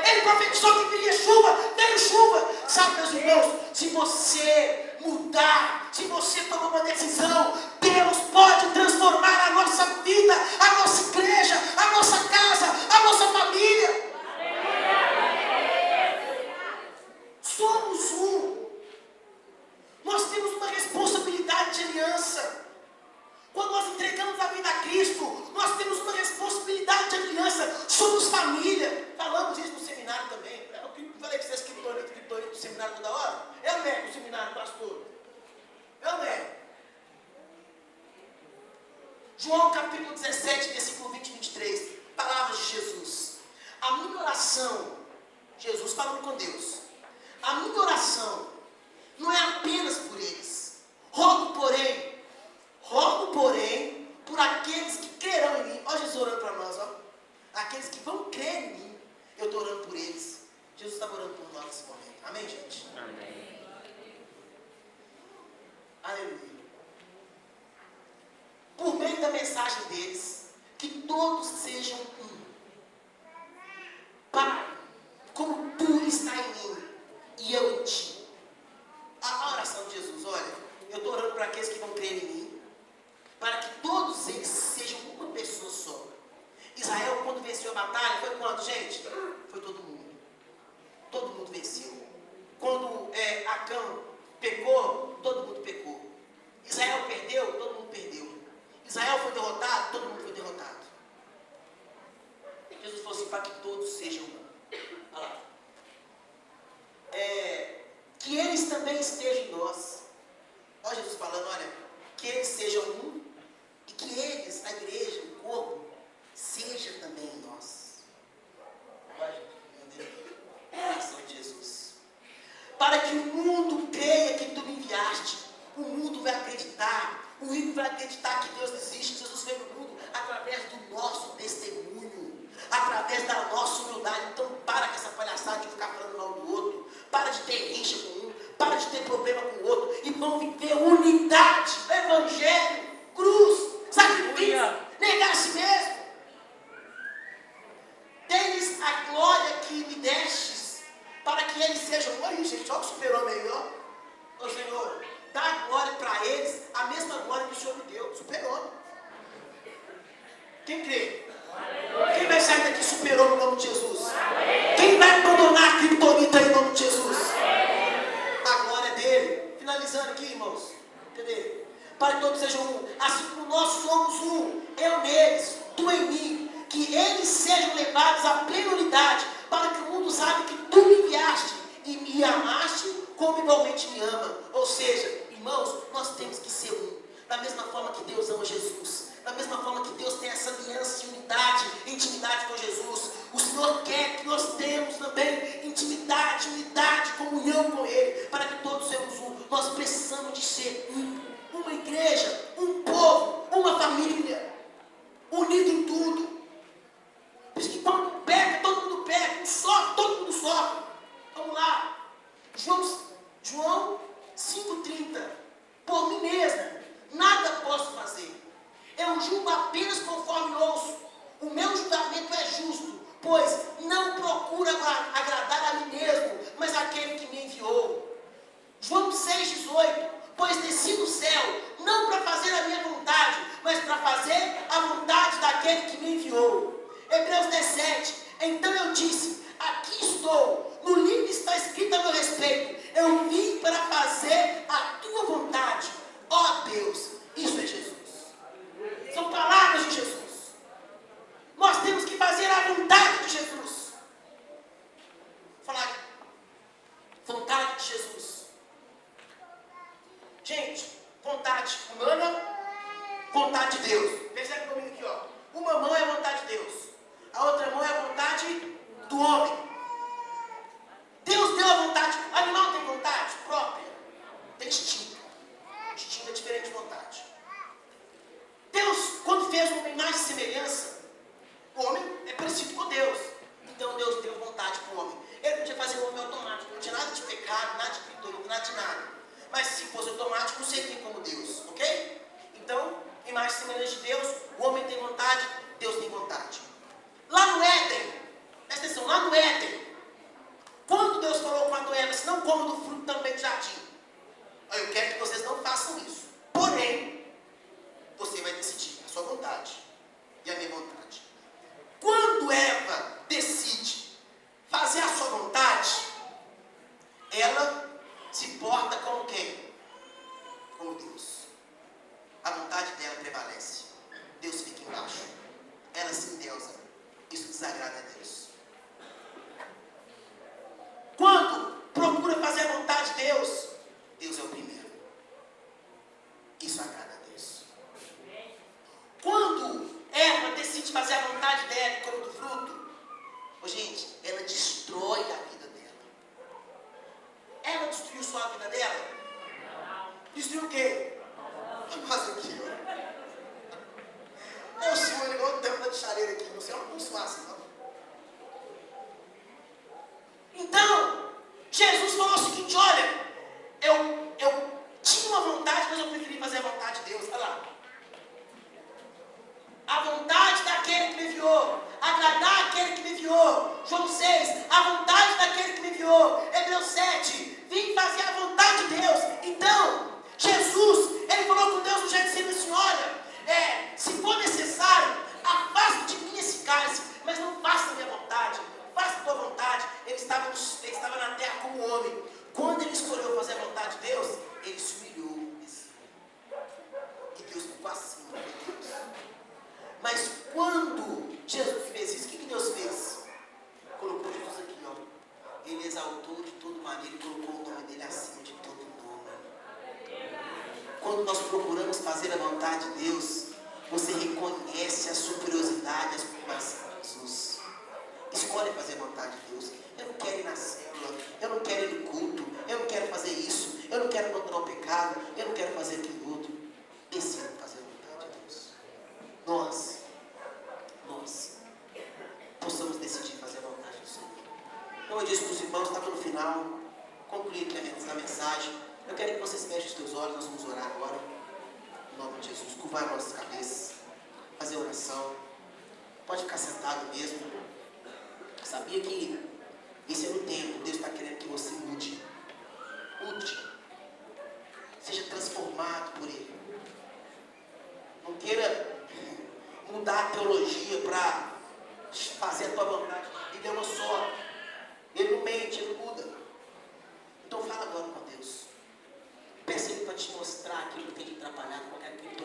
Ele profetizou que viria chuva, veio chuva. Sabe, meus irmãos, se você mudar, se você tomar uma decisão, Deus pode transformar a nossa vida, a nossa igreja, a nossa casa, a nossa família. Somos um. Nós temos uma responsabilidade de aliança. Quando nós entregamos a vida a Cristo, nós temos uma responsabilidade de aliança. Somos família. Falamos isso no seminário também. Eu falei que vocês criptonita do seminário toda hora. Eu nego o seminário, pastor. Eu nego. João capítulo 17, versículo 20 e 23. Palavras de Jesus. A minha oração, Jesus falando com Deus. A minha oração não é apenas por eles. Rogo, porém, por aqueles que crerão em mim. Olha Jesus orando para nós, ó. Aqueles que vão crer em mim, eu estou orando por eles. Jesus está orando por nós nesse momento. Amém, gente? Amém. Aleluia. Por meio da mensagem deles, que todos sejam um. Pai, como tu está em mim e eu em ti. A oração de Jesus, olha, eu estou orando para aqueles que vão crer em mim, para que todos eles sejam uma pessoa só. Israel, quando venceu a batalha, foi quando, gente? Foi todo mundo. Todo mundo venceu. Quando Acã pecou, todo mundo pecou. Israel perdeu, todo mundo perdeu. Israel foi derrotado, todo mundo foi derrotado. Jesus falou assim, para que todos sejam um. Olha lá. Que eles também estejam em nós. Olha Jesus falando, olha, que eles sejam um e que eles, a igreja, o corpo, seja também em nós. Olha, gente, meu Deus, oração de Jesus. Para que o mundo creia que tu me enviaste, o mundo vai acreditar, o ímpio vai acreditar que Deus existe, que Jesus veio no mundo através do nosso testemunho, através da nossa humildade. Então para com essa palhaçada de ficar falando mal do outro, para de ter rixa com um, para de ter problema com o outro, e vão viver unidade, evangelho, cruz, sacrifício, negar a si mesmo. Deles a glória que me destes, para que eles sejam. Olha isso, gente, olha o super-homem aí, ó. Ô Senhor, dá glória para eles, a mesma glória que o Senhor me deu, super-homem. Quem crê? Quem vai sair daqui super-homem em nome de Jesus? Quem vai abandonar a criptonita em nome de Jesus? A glória dele. Finalizando aqui, irmãos. Entendeu? Para que todos sejam um, assim como nós somos um, eu neles, tu em mim, que eles sejam levados à plena unidade, para que o mundo saiba que tu me enviaste e me amaste como igualmente me ama. Ou seja, irmãos, nós temos que ser um, da mesma forma que Deus ama Jesus, da mesma forma que Deus tem essa aliança de unidade, intimidade com Jesus. O Senhor quer que nós tenhamos também intimidade, unidade, comunhão com Ele, para que todos sejamos um. Nós precisamos de ser um, uma igreja. julgo apenas conforme ouço. O meu julgamento é justo, pois não procuro agradar a mim mesmo, mas aquele que me enviou. João 6,18. Pois desci do céu, não para fazer a minha vontade, mas para fazer a vontade daquele que me enviou. Hebreus 17. Então eu disse, aqui estou, no livro está escrito a meu respeito, eu vim para fazer a tua vontade, ó Deus. Isso é Jesus. São palavras de Jesus. Nós temos que fazer a vontade de Jesus. Falar, vontade de Jesus. Gente, vontade humana, vontade de Deus. Percebe comigo aqui, ó. Uma mão é a vontade de Deus, a outra mão é a vontade do homem. Deus deu a vontade. Animal tem vontade própria? Tem instinto. Instinto é diferente de vontade. Deus, quando fez uma imagem e semelhança, o homem é parecido com Deus. Então Deus deu vontade para o homem. Ele podia fazer o homem automático, não tinha nada de pecado, nada de criptonita, nada de nada. Mas se fosse automático, não seria como Deus, ok? Então, imagem e semelhança de Deus, o homem tem vontade, Deus tem vontade. Lá no Éden, presta atenção, lá no Éden, quando Deus falou com Adão e Eva, se não comam do fruto também do jardim, eu quero que vocês não façam isso. Porém, você vai decidir a sua vontade e a minha vontade. Quando Eva decide fazer a sua vontade, ela se porta como quem? Como Deus. A vontade dela prevalece. Deus fica embaixo. Ela se endeusa. Isso desagrada a Deus. Quando procura fazer a vontade de Deus, Deus é o primeiro. Isso agrada a Deus. Quando Eva decide fazer a vontade dela e come do fruto, gente, ela destrói a vida dela. Ela destruiu só a vida dela? Destruiu o quê? Mas aqui, ó. Meu senhor, igual o tampa de chaleira aqui. Meu senhor não funciona assim, não. Então, Jesus falou o seguinte, olha, eu tinha uma vontade, mas eu preferi fazer a vontade de Deus. Olha lá. A vontade daquele que me enviou, agradar aquele que me enviou. João 6, a vontade daquele que me enviou. Hebreus 7, vim fazer a vontade de Deus. Então, Jesus, ele falou com Deus no Getsemane assim, olha, se for necessário, afaste de mim esse cálice, mas não faça a minha vontade, faça a tua vontade. Ele estava na terra como homem. Quando ele escolheu fazer a vontade de Deus, ele se humilhou. E Deus ficou acima de Deus. Mas quando Jesus fez isso, o que Deus fez? Colocou Jesus aqui, ó. Ele exaltou de toda maneira e colocou o nome dele acima de todo nome. Quando nós procuramos fazer a vontade de Deus, você reconhece a superiosidade, a supremacia de Jesus. Escolhe fazer a vontade de Deus. Eu não quero ir na célula, eu não quero ir no culto, eu não quero fazer isso, eu não quero abandonar o pecado, eu não quero fazer aquilo outro. Decida fazer a vontade de Deus. Nós possamos decidir fazer a vontade do Senhor. Então eu disse para os irmãos, estava no final, concluí aqui a mensagem. Eu quero que vocês fechem os teus olhos, nós vamos orar agora. Em nome de Jesus, curvar as nossas cabeças, fazer oração. Pode ficar sentado mesmo. Sabia que esse é o tempo, Deus está querendo que você mude. Mude. Seja transformado por Ele. Não queira mudar a teologia para fazer a tua vontade. Ele é uma só. Ele não mente, Ele muda. Então fala agora com Deus. Peça Ele para te mostrar aquilo que tem te atrapalhado, qualquer coisa.